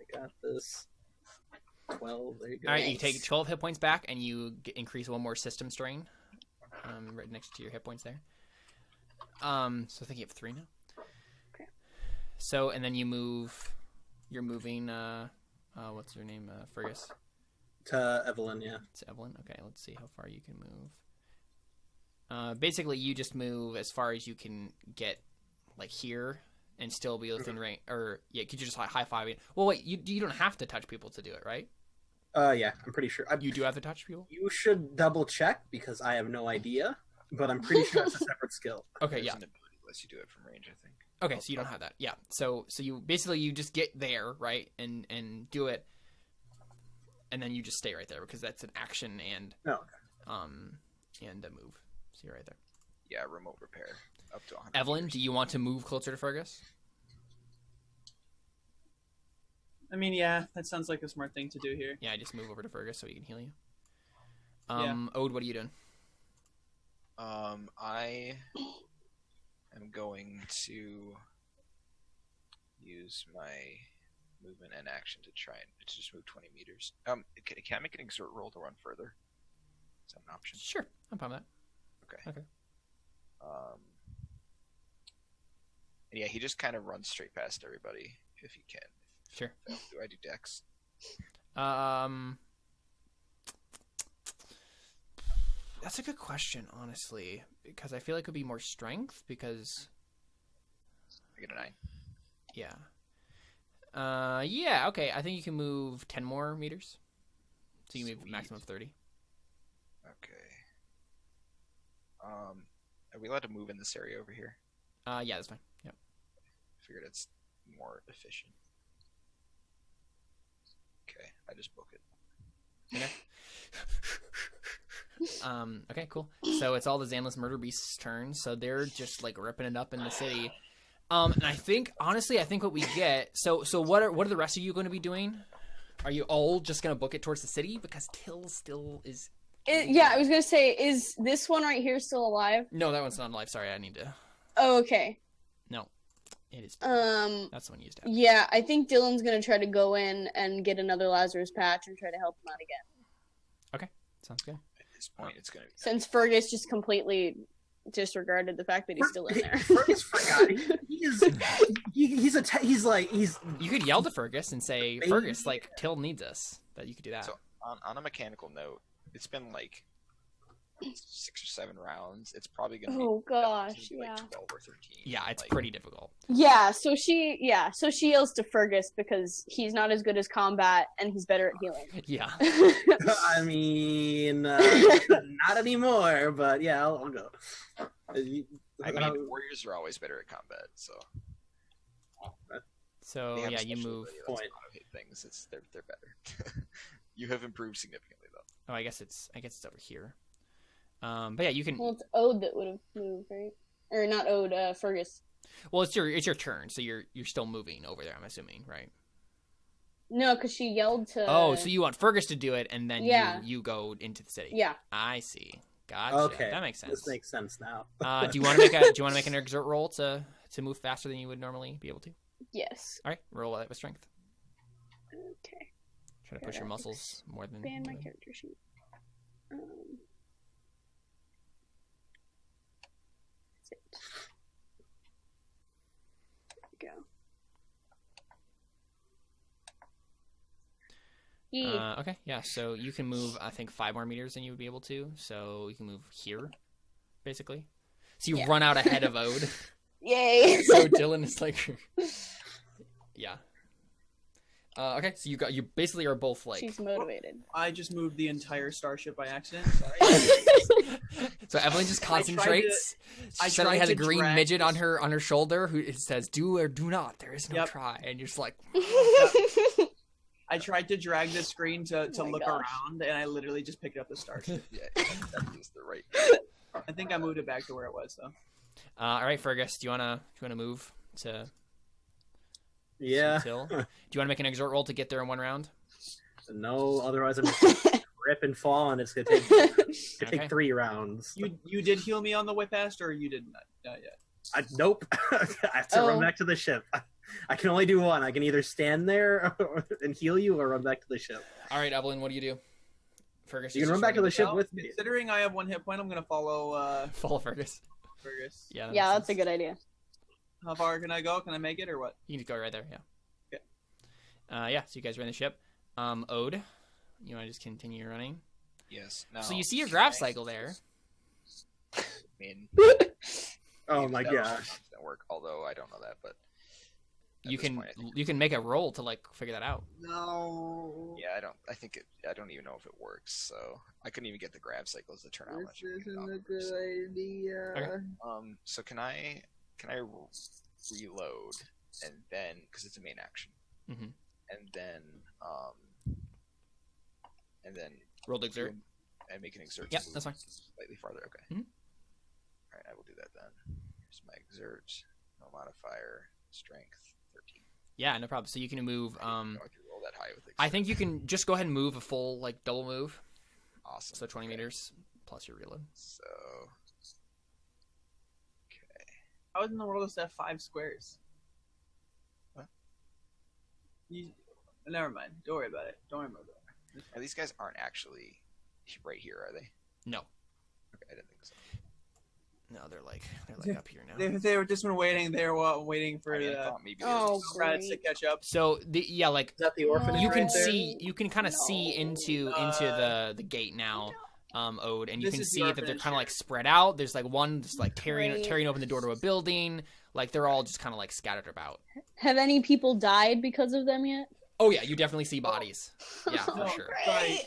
Speaker 2: I got this. 12. There you go.
Speaker 1: All right, you take 12 hit points back, and you increase one more system strain, right next to your hit points there. So I think you have 3 now.
Speaker 4: Okay.
Speaker 1: So, and then you move. You're moving. What's your name? Fergus.
Speaker 2: To Evelyn, yeah.
Speaker 1: To Evelyn. Okay, let's see how far you can move. Basically, you just move as far as you can get, like here, and still be within range. Or yeah, could you just high five it? Well, wait, you don't have to touch people to do it, right?
Speaker 2: Yeah, I'm pretty sure.
Speaker 1: You do have to touch people.
Speaker 2: You should double check because I have no idea, but I'm pretty sure it's a separate skill.
Speaker 1: Okay,
Speaker 3: There's
Speaker 1: yeah.
Speaker 3: an ability unless you do it from range, I think.
Speaker 1: Okay, so you don't have that. Yeah. So you basically you just get there, right, and do it, and then you just stay right there because that's an action and
Speaker 2: Oh, okay.
Speaker 1: and a move. So you're right there.
Speaker 3: Yeah, remote repair up to 100.
Speaker 1: Evelyn,
Speaker 3: meters.
Speaker 1: do you want to move closer to Fergus?
Speaker 5: I mean, yeah, that sounds like a smart thing to do here.
Speaker 1: Yeah, just move over to Fergus so he can heal you.
Speaker 5: Yeah.
Speaker 1: Ode, what are you doing?
Speaker 3: I am going to use my movement and action to try and to just move 20 meters. Can I make an exert roll to run further? Is that an option?
Speaker 1: Sure, I'm fine with that.
Speaker 3: Okay.
Speaker 1: Okay.
Speaker 3: And yeah, he just kind of runs straight past everybody if he can.
Speaker 1: Sure.
Speaker 3: Do I do dex?
Speaker 1: That's a good question, honestly, because I feel like it would be more strength because
Speaker 3: I get a 9.
Speaker 1: yeah. Yeah, okay. I think you can move 10 more meters. So you can move
Speaker 3: Sweet.
Speaker 1: maximum of 30.
Speaker 3: Okay. Are we allowed to move in this area over here?
Speaker 1: Yeah, that's fine. Yep.
Speaker 3: Figured it's more efficient. Okay, I just book it.
Speaker 1: Okay, cool. So it's all the Zanless Murder Beast's turn. So they're just like ripping it up in the city. And I think, honestly, what we get. So what are the rest of you going to be doing? Are you all just going to book it towards the city because Till still is?
Speaker 4: Yeah, I was gonna say, is this one right here still alive?
Speaker 1: No, that one's not alive. Sorry, I need to.
Speaker 4: Oh, okay.
Speaker 1: No, it is. That's the one you used to have.
Speaker 4: Yeah, I think Dylan's gonna try to go in and get another Lazarus patch and try to help him out again.
Speaker 1: Sounds good.
Speaker 3: At this point, it's going to be...
Speaker 4: Since Fergus just completely disregarded the fact that he's still in there.
Speaker 2: Fergus forgot. He's
Speaker 1: You could yell to Fergus and say,
Speaker 2: Baby.
Speaker 1: Fergus, like Till needs us. That you could do that.
Speaker 3: So, on a mechanical note, it's been like 6 or 7 rounds. It's probably going to be
Speaker 4: Oh gosh,
Speaker 3: like
Speaker 4: yeah.
Speaker 3: 12 or 13.
Speaker 1: Yeah, it's
Speaker 3: like,
Speaker 1: pretty difficult.
Speaker 4: So she yells to Fergus because he's not as good as combat and he's better at healing.
Speaker 1: Yeah.
Speaker 2: I mean, not anymore, but yeah, I'll go.
Speaker 3: I mean, warriors are always better at combat, so
Speaker 1: So
Speaker 3: they have a
Speaker 1: yeah, you
Speaker 3: special
Speaker 1: move.
Speaker 3: ability that lets them auto-hit things. They're better. You have improved significantly, though.
Speaker 1: Oh, I guess it's over here. But yeah, you can.
Speaker 4: Well, it's Ode that would have moved, right? Or not Ode, Fergus.
Speaker 1: Well, it's your turn, so you're still moving over there. I'm assuming, right?
Speaker 4: No, because she yelled to.
Speaker 1: Oh, so you want Fergus to do it, and then
Speaker 4: Yeah.
Speaker 1: you go into the city.
Speaker 4: Yeah.
Speaker 1: I see. Gotcha.
Speaker 2: Okay,
Speaker 1: That makes sense.
Speaker 2: This makes sense now.
Speaker 1: Do you want to make an exert roll to move faster than you would normally be able to?
Speaker 4: Yes.
Speaker 1: All right, roll that with strength.
Speaker 4: Okay.
Speaker 1: Try to push your muscles more than.
Speaker 4: Expand my character sheet. That's it. There we go.
Speaker 1: Okay, yeah. So you can move, I think, 5 more meters than you would be able to. So you can move here, basically. So you run out ahead of Ode.
Speaker 4: Yay!
Speaker 1: So Dylan is like, yeah. Okay, so you basically are both like.
Speaker 4: She's motivated.
Speaker 5: I just moved the entire starship by accident. Sorry.
Speaker 1: So Evelyn just concentrates. She suddenly has a green midget on her shoulder who it says, "Do or do not. There is no try." And you're just like.
Speaker 5: I tried to drag the screen to look
Speaker 4: gosh.
Speaker 5: around, and I literally just picked up the starship.
Speaker 3: Yeah, that is the right.
Speaker 5: I think I moved it back to where it was, though.
Speaker 1: All right, Fergus, do you wanna move to?
Speaker 2: Yeah.
Speaker 1: Till? Do you want to make an exert roll to get there in 1 round?
Speaker 2: No, otherwise I'm just gonna rip and fall, and it's gonna take 3 rounds.
Speaker 5: You did heal me on the way past, or you did not yet?
Speaker 2: Nope. I have to run back to the ship. I can only do one. I can either stand there and heal you, or run back to the ship.
Speaker 1: All right, Evelyn, what do you do? Fergus,
Speaker 2: You can run back to the ship with me.
Speaker 5: Considering I have 1 hit point, I'm gonna follow.
Speaker 1: Follow Fergus.
Speaker 5: Fergus.
Speaker 1: Yeah,
Speaker 4: That's a good idea.
Speaker 5: How far can I go? Can I make it, or what?
Speaker 1: You can just go right there. Yeah.
Speaker 5: Okay.
Speaker 1: Yeah. So you guys are in the ship. Ode, you want to just continue running?
Speaker 3: Yes. No.
Speaker 1: So you see your graph cycle there.
Speaker 3: I mean,
Speaker 2: Oh my
Speaker 3: that
Speaker 2: gosh.
Speaker 3: doesn't work. Although I don't know that, but
Speaker 1: You
Speaker 3: this
Speaker 1: can
Speaker 3: point, I think-
Speaker 1: you can make a roll to like figure that out.
Speaker 5: No.
Speaker 3: Yeah, I don't even know if it works. So I couldn't even get the grab cycles to turn out much.
Speaker 5: This isn't a good idea.
Speaker 1: Okay.
Speaker 3: So can I reload and then because it's a main action,
Speaker 1: Mhm.
Speaker 3: and then
Speaker 1: Roll to exert.
Speaker 3: and make an exert.
Speaker 1: Yeah,
Speaker 3: to move
Speaker 1: that's fine.
Speaker 3: Slightly farther. Okay.
Speaker 1: Mhm.
Speaker 3: All right, I will do that then. Here's my exert. No modifier. Strength 13.
Speaker 1: Yeah, no problem. So you can move.
Speaker 3: I didn't know I could roll that high with exert.
Speaker 1: I think you can just go ahead and move a full like double move.
Speaker 3: Awesome.
Speaker 1: So 20
Speaker 3: Okay.
Speaker 1: meters plus your reload.
Speaker 3: So. Okay.
Speaker 5: How in the world does that have 5 squares?
Speaker 3: What?
Speaker 5: Never mind. Don't worry about it. Don't worry about it.
Speaker 3: Now, these guys aren't actually right here, are they?
Speaker 1: No.
Speaker 3: Okay, I didn't think so.
Speaker 1: No, they're like up here now.
Speaker 5: They were just been waiting. They were waiting for
Speaker 3: I
Speaker 5: the
Speaker 3: thought maybe there was
Speaker 5: rats to
Speaker 4: great.
Speaker 5: catch up.
Speaker 1: So like
Speaker 2: Is that the orphanage?
Speaker 1: you can
Speaker 2: right there?
Speaker 1: see you can kind of see into the gate now, Ode, and you
Speaker 5: This
Speaker 1: can
Speaker 5: is the
Speaker 1: see that they're
Speaker 5: orphanage
Speaker 1: kind of
Speaker 5: here.
Speaker 1: like spread out. There's like one just like
Speaker 4: Great.
Speaker 1: tearing open the door to a building. Like they're all just kind of like scattered about.
Speaker 4: Have any people died because of them yet?
Speaker 1: Oh yeah, you definitely see bodies. Yeah, for
Speaker 5: No,
Speaker 1: sure.
Speaker 5: Sorry.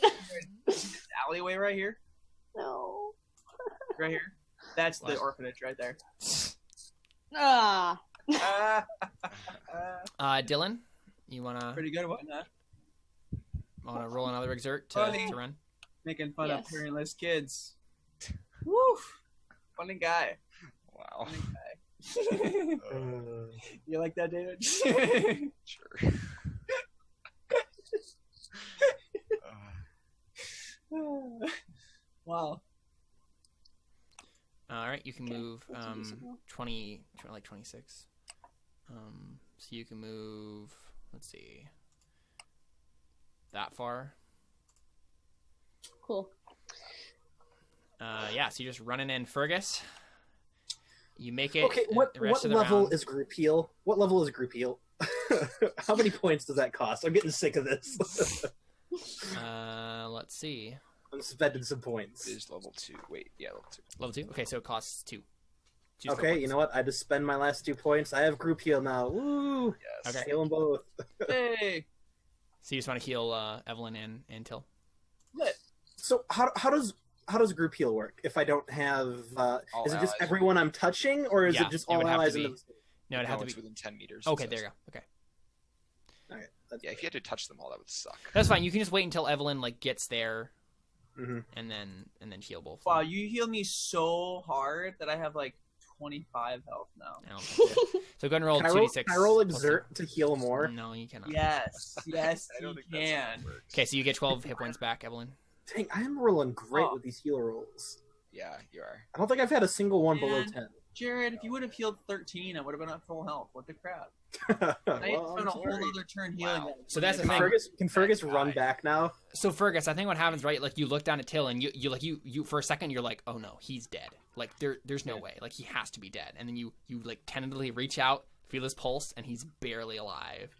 Speaker 5: This alleyway right here.
Speaker 4: No.
Speaker 5: Right here. That's the
Speaker 1: What?
Speaker 5: orphanage right there.
Speaker 4: Ah.
Speaker 1: Dylan, you wanna
Speaker 5: Pretty good one, huh?
Speaker 1: roll another exert
Speaker 5: Funny.
Speaker 1: to run?
Speaker 5: Making fun
Speaker 4: Yes.
Speaker 5: of parentless kids. Woo! Funny guy.
Speaker 3: Wow.
Speaker 5: Funny guy. You like that, David?
Speaker 3: Sure.
Speaker 5: Wow.
Speaker 1: All right, you can move
Speaker 4: That's a decent roll.
Speaker 1: 20 like 26. So you can move. Let's see. That far.
Speaker 4: Cool.
Speaker 1: Yeah, so you're just running in Fergus. You make it.
Speaker 2: Okay, what
Speaker 1: the rest of the
Speaker 2: level
Speaker 1: round.
Speaker 2: is group heal? What level is group heal? How many points does that cost? I'm getting sick of this.
Speaker 1: Let's see.
Speaker 2: I'm spending some points.
Speaker 3: It is level 2. Wait, yeah, level 2.
Speaker 1: Level 2. Okay, so it costs 2.
Speaker 2: Okay, you know what? I just spend my last 2 points. I have group heal now. Woo!
Speaker 3: Yes.
Speaker 1: Okay.
Speaker 2: Heal them both.
Speaker 5: Hey.
Speaker 1: So you just want to heal Evelyn and Till.
Speaker 5: Lit.
Speaker 2: So how does group heal work? If I don't have,
Speaker 3: All
Speaker 2: is it just
Speaker 3: allies.
Speaker 2: everyone I'm touching, or is
Speaker 1: Yeah,
Speaker 2: it just
Speaker 1: it
Speaker 2: all
Speaker 1: would have to
Speaker 2: allies?
Speaker 1: be-
Speaker 2: in the...
Speaker 1: No, it'd have
Speaker 3: No,
Speaker 1: to
Speaker 3: it's
Speaker 1: be.
Speaker 3: within 10 meters.
Speaker 1: Okay,
Speaker 3: it
Speaker 1: there you
Speaker 3: says.
Speaker 1: go. Okay,
Speaker 2: Okay, that's
Speaker 3: Yeah, if you had to touch them all, that would suck.
Speaker 1: that's fine. You can just wait until Evelyn like gets there,
Speaker 2: Mhm.
Speaker 1: and then heal both.
Speaker 5: Wow, you healed me so hard that I have like 25 health now.
Speaker 1: I don't think so. So go ahead and roll
Speaker 2: Can I roll,
Speaker 1: 2d6.
Speaker 2: can I roll
Speaker 1: plus
Speaker 2: exert to heal
Speaker 1: two.
Speaker 2: more?
Speaker 1: No, you cannot.
Speaker 5: Yes, yes,
Speaker 3: I
Speaker 5: you
Speaker 3: don't think that's how
Speaker 5: can.
Speaker 3: it works.
Speaker 1: Okay, so you get 12 hit points back, Evelyn.
Speaker 2: Dang, I'm rolling great
Speaker 5: Oh.
Speaker 2: with these heal rolls.
Speaker 3: Yeah, you are.
Speaker 2: I don't think I've had a single one below
Speaker 5: Man.
Speaker 2: 10.
Speaker 5: Jared, if you would have healed 13, I would have been at full health. What the crap?
Speaker 2: Well,
Speaker 5: I had to spend
Speaker 2: I'm
Speaker 5: a whole
Speaker 2: sorry.
Speaker 5: other turn healing
Speaker 3: Wow.
Speaker 5: them.
Speaker 1: So that's the
Speaker 2: Can
Speaker 1: thing.
Speaker 2: Fergus
Speaker 3: That
Speaker 2: run
Speaker 3: guy.
Speaker 2: back now?
Speaker 1: So Fergus, I think what happens, right? Like you look down at Till, and you for a second you're like, oh no, he's dead. Like there's no way. Like he has to be dead. And then you like tentatively reach out, feel his pulse, and he's barely alive.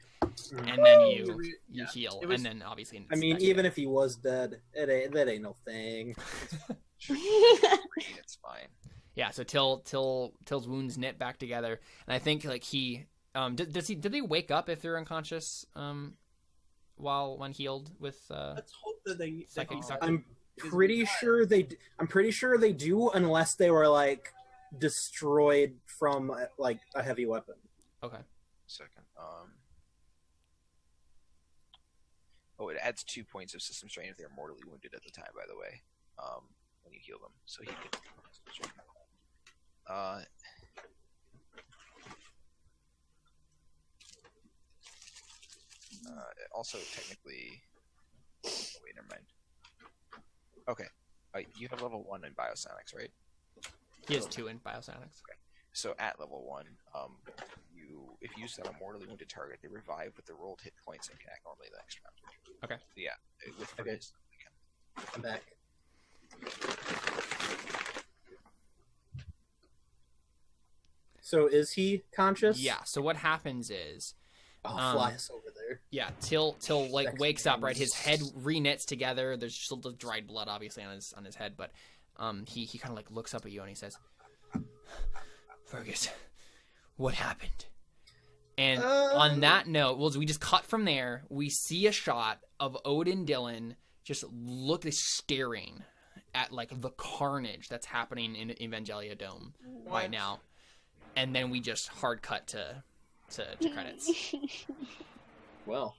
Speaker 1: and then you
Speaker 5: Yeah.
Speaker 1: heal,
Speaker 5: It was-
Speaker 1: and then obviously.
Speaker 2: I mean,
Speaker 1: that-
Speaker 2: even if he was dead, that ain't no thing.
Speaker 3: It's fine.
Speaker 1: Yeah, so Till's wounds knit back together, and I think like he did they wake up if they're unconscious when healed with
Speaker 5: Let's hope that they
Speaker 1: Psychic
Speaker 5: can-
Speaker 1: suck.
Speaker 2: I'm pretty sure they do, unless they were like destroyed from like a heavy weapon.
Speaker 1: okay.
Speaker 3: Second. Oh, it adds 2 points of system strain if they're mortally wounded at the time. By the way, when you heal them, so he could. Also, technically. Oh, wait, never mind. Okay, you have level 1 in biosonics, right?
Speaker 1: He has 2 in biosonics.
Speaker 3: So at level 1, if you use on a mortally wounded target, they revive with the rolled hit points and can act normally the next round.
Speaker 1: Okay.
Speaker 3: So yeah, with
Speaker 2: Okay.
Speaker 3: freeze, they can.
Speaker 2: I'm back. So is he conscious?
Speaker 1: Yeah. So what happens is,
Speaker 2: I'll fly us over there.
Speaker 1: yeah, Till like
Speaker 2: Sex
Speaker 1: wakes up, right?
Speaker 2: games.
Speaker 1: His head re-knits together. There's still the dried blood, obviously, on his head, but he kind of like looks up at you and he says, "Fergus, what happened?" And on that note, well, we just cut from there. We see a shot of Odin Dillon just staring at like the carnage that's happening in Evangelia Dome right now, and then we just hard cut to credits.
Speaker 2: Well,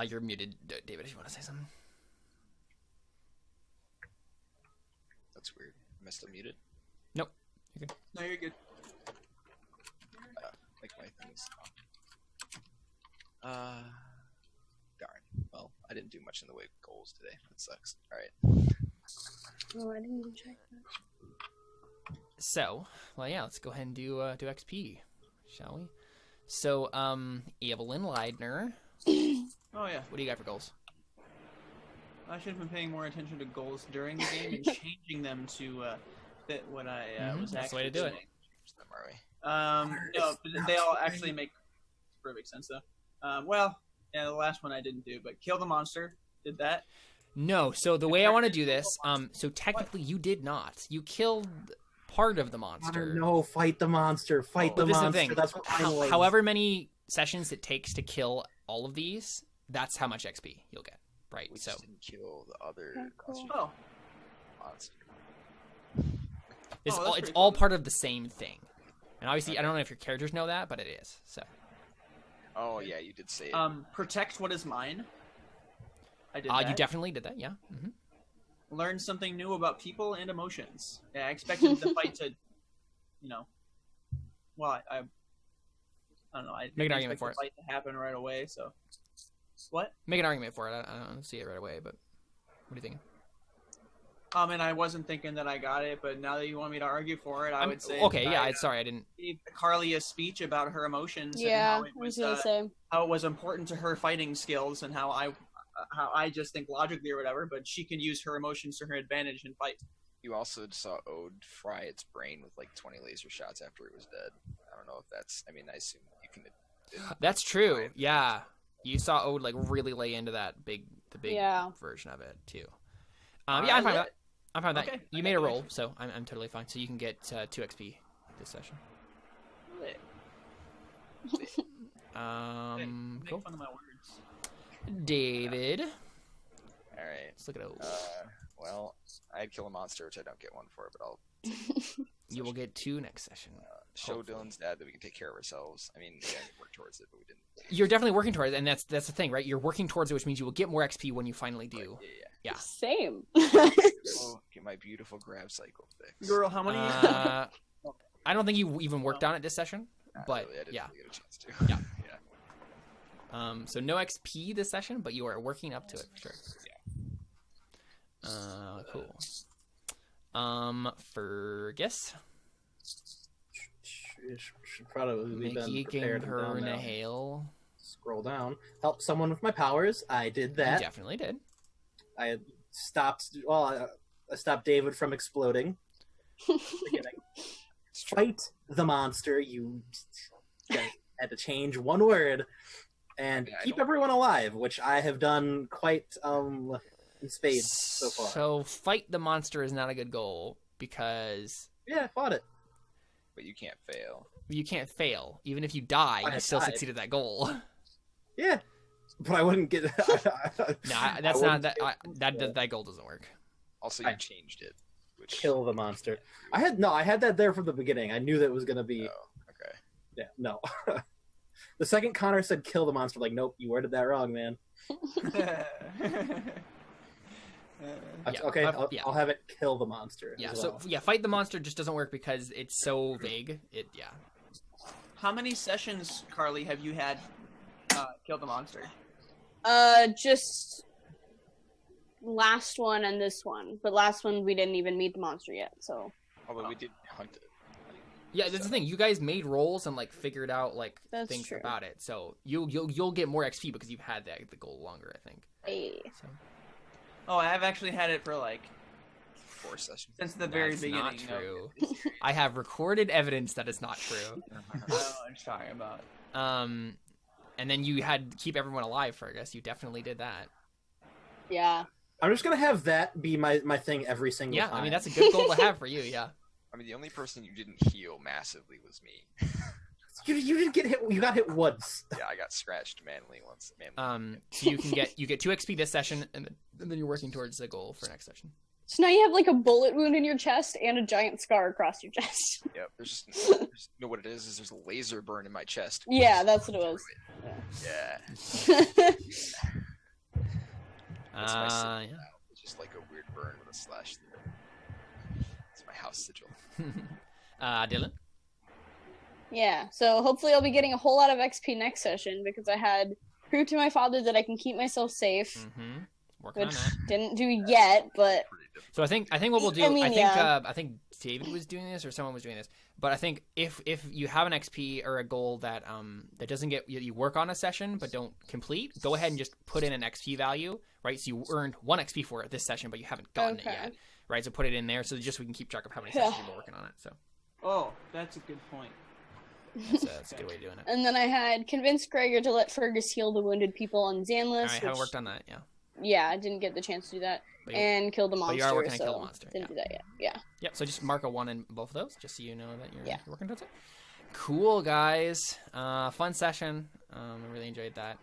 Speaker 1: You're muted, David. If you want to say something.
Speaker 3: That's weird. Am I still muted?
Speaker 1: Nope.
Speaker 5: No, you're good.
Speaker 3: Like my things. Darn. Well, I didn't do much in the way of goals today. That sucks. All right.
Speaker 4: Oh, I didn't even check that.
Speaker 1: So, well, yeah, let's go ahead and do XP, shall we? So, Evelyn Leidner,
Speaker 5: Oh yeah,
Speaker 1: what do you got for goals?
Speaker 5: I should have been paying more attention to goals during the game and changing them to fit what I was
Speaker 1: That's the way
Speaker 5: actually
Speaker 1: to do it.
Speaker 5: doing.
Speaker 3: Them, are we?
Speaker 5: No, but they all actually make perfect sense though. Well, yeah, the last one I didn't do, but kill the monster. Did that?
Speaker 1: No. So the way I want to do this, so technically you did not. You killed part of the monster.
Speaker 2: no, fight the monster. Fight
Speaker 1: But
Speaker 2: the
Speaker 1: this is the
Speaker 2: monster.
Speaker 1: thing.
Speaker 2: That's what mine was.
Speaker 1: However many sessions it takes to kill all of these, that's how much XP you'll get. Right.
Speaker 3: We
Speaker 1: So
Speaker 3: just didn't kill the other
Speaker 4: Okay, cool.
Speaker 5: Oh,
Speaker 3: monster.
Speaker 1: it's
Speaker 5: Oh, that's
Speaker 1: all it's
Speaker 5: pretty
Speaker 1: all
Speaker 5: cool.
Speaker 1: part of the same thing. And obviously, I don't know if your characters know that, but it is. So
Speaker 3: Oh yeah, you did say it.
Speaker 5: protect what is mine. I did that.
Speaker 1: you definitely did that. Yeah. Hmm.
Speaker 5: Learn something new about people and emotions. Yeah, I expected the fight to, well, I don't know. I
Speaker 1: Make an
Speaker 5: didn't
Speaker 1: argument
Speaker 5: expect
Speaker 1: for
Speaker 5: the
Speaker 1: it.
Speaker 5: fight to happen right away. So, what?
Speaker 1: Make an argument for it. I don't see it right away, but what do you think?
Speaker 5: And I wasn't thinking that I got it, but now that you want me to argue for it, I would say.
Speaker 1: Okay.
Speaker 5: that
Speaker 1: Yeah.
Speaker 5: I,
Speaker 1: Sorry, I didn't.
Speaker 5: gave Carly a speech about her emotions
Speaker 4: Yeah,
Speaker 5: and
Speaker 4: I was gonna say.
Speaker 5: how it was important to her fighting skills and how I just think logically or whatever, but she can use her emotions to her advantage and fight.
Speaker 3: You also saw Ode fry its brain with like 20 laser shots after it was dead. I don't know if that's. I mean, I assume you can.
Speaker 1: That's true. Yeah. You saw Ode like really lay into the big
Speaker 4: Yeah.
Speaker 1: version of it too. Yeah, I'm fine with that. I'm fine with that.
Speaker 5: Okay,
Speaker 1: You
Speaker 5: I
Speaker 1: made
Speaker 5: got
Speaker 1: a
Speaker 5: you.
Speaker 1: roll, so I'm totally fine. So you can get 2 XP this session.
Speaker 5: Make
Speaker 1: Cool.
Speaker 5: fun of my words.
Speaker 1: David,
Speaker 3: All right.
Speaker 1: let's look at Ode.
Speaker 3: Well, I'd kill a monster, which I don't get one for, but I'll
Speaker 1: You will get 2 next session.
Speaker 3: show
Speaker 1: Hopefully.
Speaker 3: Dylan's dad that we can take care of ourselves. I mean, yeah, we worked towards it, but we didn't.
Speaker 1: You're definitely working towards it, and that's the thing, right? You're working towards it, which means you will get more XP when you finally do. Yeah.
Speaker 4: Same.
Speaker 3: Oh, get my beautiful grab cycle fixed.
Speaker 5: Girl, how many?
Speaker 1: I don't think you even worked on it this session,
Speaker 3: Not
Speaker 1: but
Speaker 3: really, I didn't
Speaker 1: yeah.
Speaker 3: really get a chance to.
Speaker 1: Yeah.
Speaker 3: Yeah.
Speaker 1: So no XP this session, but you are working up to it for sure. Cool. Fergus,
Speaker 2: Should probably been
Speaker 1: Mickey
Speaker 2: prepared and done now.
Speaker 1: Hale.
Speaker 2: Scroll down. Help someone with my powers. I did
Speaker 1: You
Speaker 2: that.
Speaker 1: definitely did.
Speaker 2: I had stopped. Well, I stopped David from exploding. Beginning. Fight the monster. You Had to change one word and keep everyone alive, which I have done quite in spades so far.
Speaker 1: So fight the monster is not a good goal because
Speaker 2: I fought it.
Speaker 3: But you can't fail.
Speaker 1: you can't fail. Even if you die, you still succeeded that goal.
Speaker 2: Yeah, but I wouldn't get.
Speaker 1: Nah, that's not that. That goal doesn't work.
Speaker 3: Also, you changed it. Which
Speaker 2: Kill the monster. I had that there from the beginning. I knew that it was gonna be.
Speaker 3: Oh, okay.
Speaker 2: Yeah, no. The second Connor said kill the monster, like, nope, you worded that wrong, man. Okay, I'll have it kill the monster.
Speaker 1: Yeah,
Speaker 2: as well.
Speaker 1: so fight the monster just doesn't work because it's so vague.
Speaker 5: How many sessions, Carly, have you had kill the monster?
Speaker 4: Just last one and this one. But last one we didn't even meet the monster yet, so.
Speaker 3: Although we did hunt it.
Speaker 1: Yeah, that's the thing. You guys made rolls and like figured out like
Speaker 4: That's
Speaker 1: things
Speaker 4: true.
Speaker 1: about it. So you'll get more XP because you've had the goal longer, I think.
Speaker 4: Hey.
Speaker 1: So.
Speaker 5: Oh, I've actually had it for like
Speaker 3: 4 sessions.
Speaker 5: since the very
Speaker 1: That's
Speaker 5: beginning.
Speaker 1: not true. I have recorded evidence that is not true.
Speaker 5: I don't know what I'm talking about.
Speaker 1: And then you had to keep everyone alive, Fergus. You definitely did that.
Speaker 4: Yeah.
Speaker 2: I'm just gonna have that be my thing every single
Speaker 1: Yeah,
Speaker 2: time.
Speaker 1: I mean that's a good goal to have for you. Yeah.
Speaker 3: I mean, the only person you didn't heal massively was me.
Speaker 2: You didn't get hit. You got hit once.
Speaker 3: Yeah, I got scratched manly once.
Speaker 1: So you get 2 XP this session, and then you're working towards the goal for next session.
Speaker 4: So now you have like a bullet wound in your chest and a giant scar across your chest.
Speaker 3: Yep. There's you know what it is there's a laser burn in my chest.
Speaker 4: Yeah, that's what it was.
Speaker 3: Yeah. That's my
Speaker 1: Yeah.
Speaker 3: sigil. It's just like a weird burn with a slash through it. It's my house sigil.
Speaker 1: Dylan.
Speaker 4: Yeah, so hopefully I'll be getting a whole lot of XP next session because I had proved to my father that I can keep myself safe,
Speaker 1: Mm-hmm. Working
Speaker 4: which
Speaker 1: on that.
Speaker 4: didn't do yet, but
Speaker 3: Pretty difficult.
Speaker 1: So I think what we'll do.
Speaker 4: I mean,
Speaker 1: I think David was doing this or someone was doing this. But I think if you have an XP or a goal that that doesn't get you work on a session but don't complete, go ahead and just put in an XP value, right? So you earned 1 XP for it this session, but you haven't gotten it
Speaker 4: Okay.
Speaker 1: yet, right? So put it in there so just we can keep track of how many sessions you've been working on it. So
Speaker 5: Oh, that's a good point.
Speaker 1: that's a good way of doing it.
Speaker 4: and then I had convinced Gregor to let Fergus heal the wounded people on
Speaker 1: All
Speaker 4: Xanless.
Speaker 1: right, haven't worked on that. Yeah.
Speaker 4: Yeah, I didn't get the chance to do that.
Speaker 1: But you-
Speaker 4: And kill the
Speaker 1: but
Speaker 4: monster.
Speaker 1: you are working on
Speaker 4: so
Speaker 1: kill the monster,
Speaker 4: Didn't do that yet. Yeah.
Speaker 1: Yep. So just mark a 1 in both of those, just so you know that you're
Speaker 4: Yeah.
Speaker 1: working towards it. Cool, guys. Fun session. I really enjoyed that.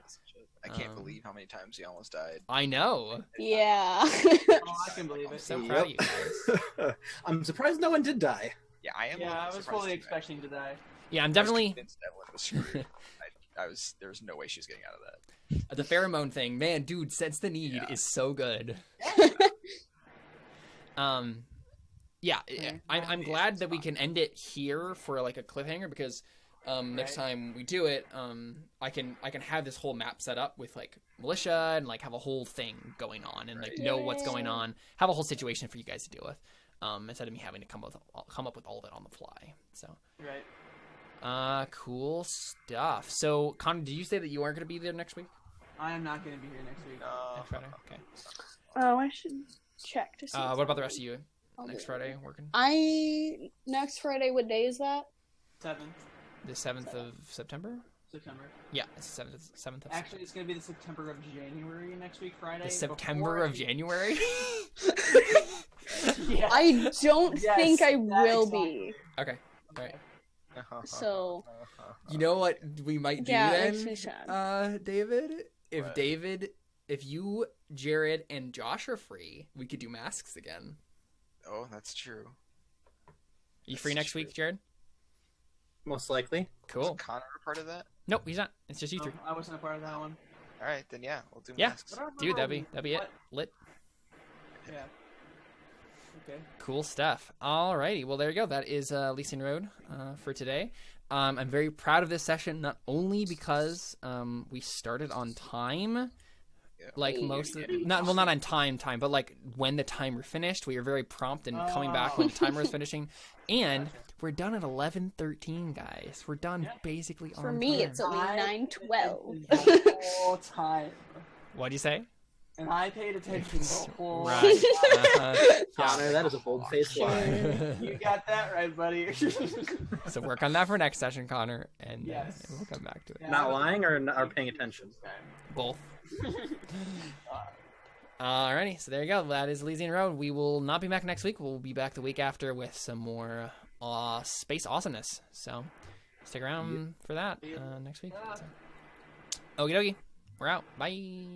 Speaker 3: I can't believe how many times he almost died.
Speaker 1: I know.
Speaker 4: Yeah.
Speaker 5: Oh, I can believe
Speaker 1: I'm
Speaker 5: it.
Speaker 1: so proud of you guys.
Speaker 2: I'm surprised no one did die.
Speaker 3: Yeah, I am.
Speaker 5: Yeah, I was
Speaker 3: surprised
Speaker 5: fully
Speaker 3: too,
Speaker 5: expecting to die.
Speaker 1: Yeah, I'm
Speaker 3: I was
Speaker 1: definitely.
Speaker 3: convinced Evelyn was screwed. There was no way she was getting out of that.
Speaker 1: The pheromone thing, man, dude, sense the need is so good. Yeah, I'm glad that we can end it here for like a cliffhanger because next time we do it, I can have this whole map set up with like militia and like have a whole thing going on and like know what's going on, have a whole situation for you guys to deal with, instead of me having to come up with all of it on the fly. So.
Speaker 5: Right.
Speaker 1: Cool stuff. So, Connor, did you say that you aren't going to be there next week?
Speaker 5: I am not going to be here next week.
Speaker 1: Next Friday? Okay.
Speaker 4: Oh, I should check to see.
Speaker 1: What about the rest of you? Next Friday working?
Speaker 4: Next Friday, what day is that?
Speaker 5: 7th
Speaker 1: The 7th of September?
Speaker 5: September.
Speaker 1: Yeah, it's the 7th of
Speaker 5: Actually, it's going to be the September of January next week, Friday.
Speaker 1: The September of January?
Speaker 5: Yeah.
Speaker 4: I don't
Speaker 5: Yes,
Speaker 4: think I
Speaker 5: that
Speaker 4: will
Speaker 5: exactly.
Speaker 4: be.
Speaker 1: Okay. All right.
Speaker 4: So,
Speaker 1: You know what we might do
Speaker 4: yeah,
Speaker 1: then,
Speaker 4: makes me sad.
Speaker 1: David?
Speaker 3: What?
Speaker 1: If you, Jared, and Josh are free, we could do masks again.
Speaker 3: Oh, that's true.
Speaker 1: You free next week, Jared?
Speaker 2: Most likely.
Speaker 1: Cool.
Speaker 3: Was Connor a part of that?
Speaker 1: Nope, he's not. It's just you three.
Speaker 5: I wasn't a part of that one.
Speaker 3: All right, then yeah, we'll do
Speaker 1: Yeah.
Speaker 3: masks.
Speaker 1: Dude, that'd be it.
Speaker 5: What?
Speaker 1: Lit.
Speaker 5: Yeah. Okay.
Speaker 1: Cool stuff. Alrighty, well there you go. That is Elysian Road for today. I'm very proud of this session, not only because we started on time, like most of not on time, but like when the timer finished, we were very prompt in coming back when the timer was finishing, and we're done at 11:13, guys. We're done basically on
Speaker 4: For me,
Speaker 1: time.
Speaker 4: it's only 9:12.
Speaker 5: The whole time.
Speaker 1: What'd you say?
Speaker 5: And I paid attention the whole
Speaker 1: Right.
Speaker 2: Connor, that is a bold-faced lie.
Speaker 5: You got that right, buddy.
Speaker 1: So work on that for next session, Connor, and
Speaker 5: Yes.
Speaker 1: we'll come back to it.
Speaker 5: Yeah.
Speaker 2: Not lying or paying attention?
Speaker 1: Both. Alrighty, so there you go. That is Elysian Road. We will not be back next week. We'll be back the week after with some more space awesomeness. So stick around for that next week. So. Okie dokie. We're out. Bye.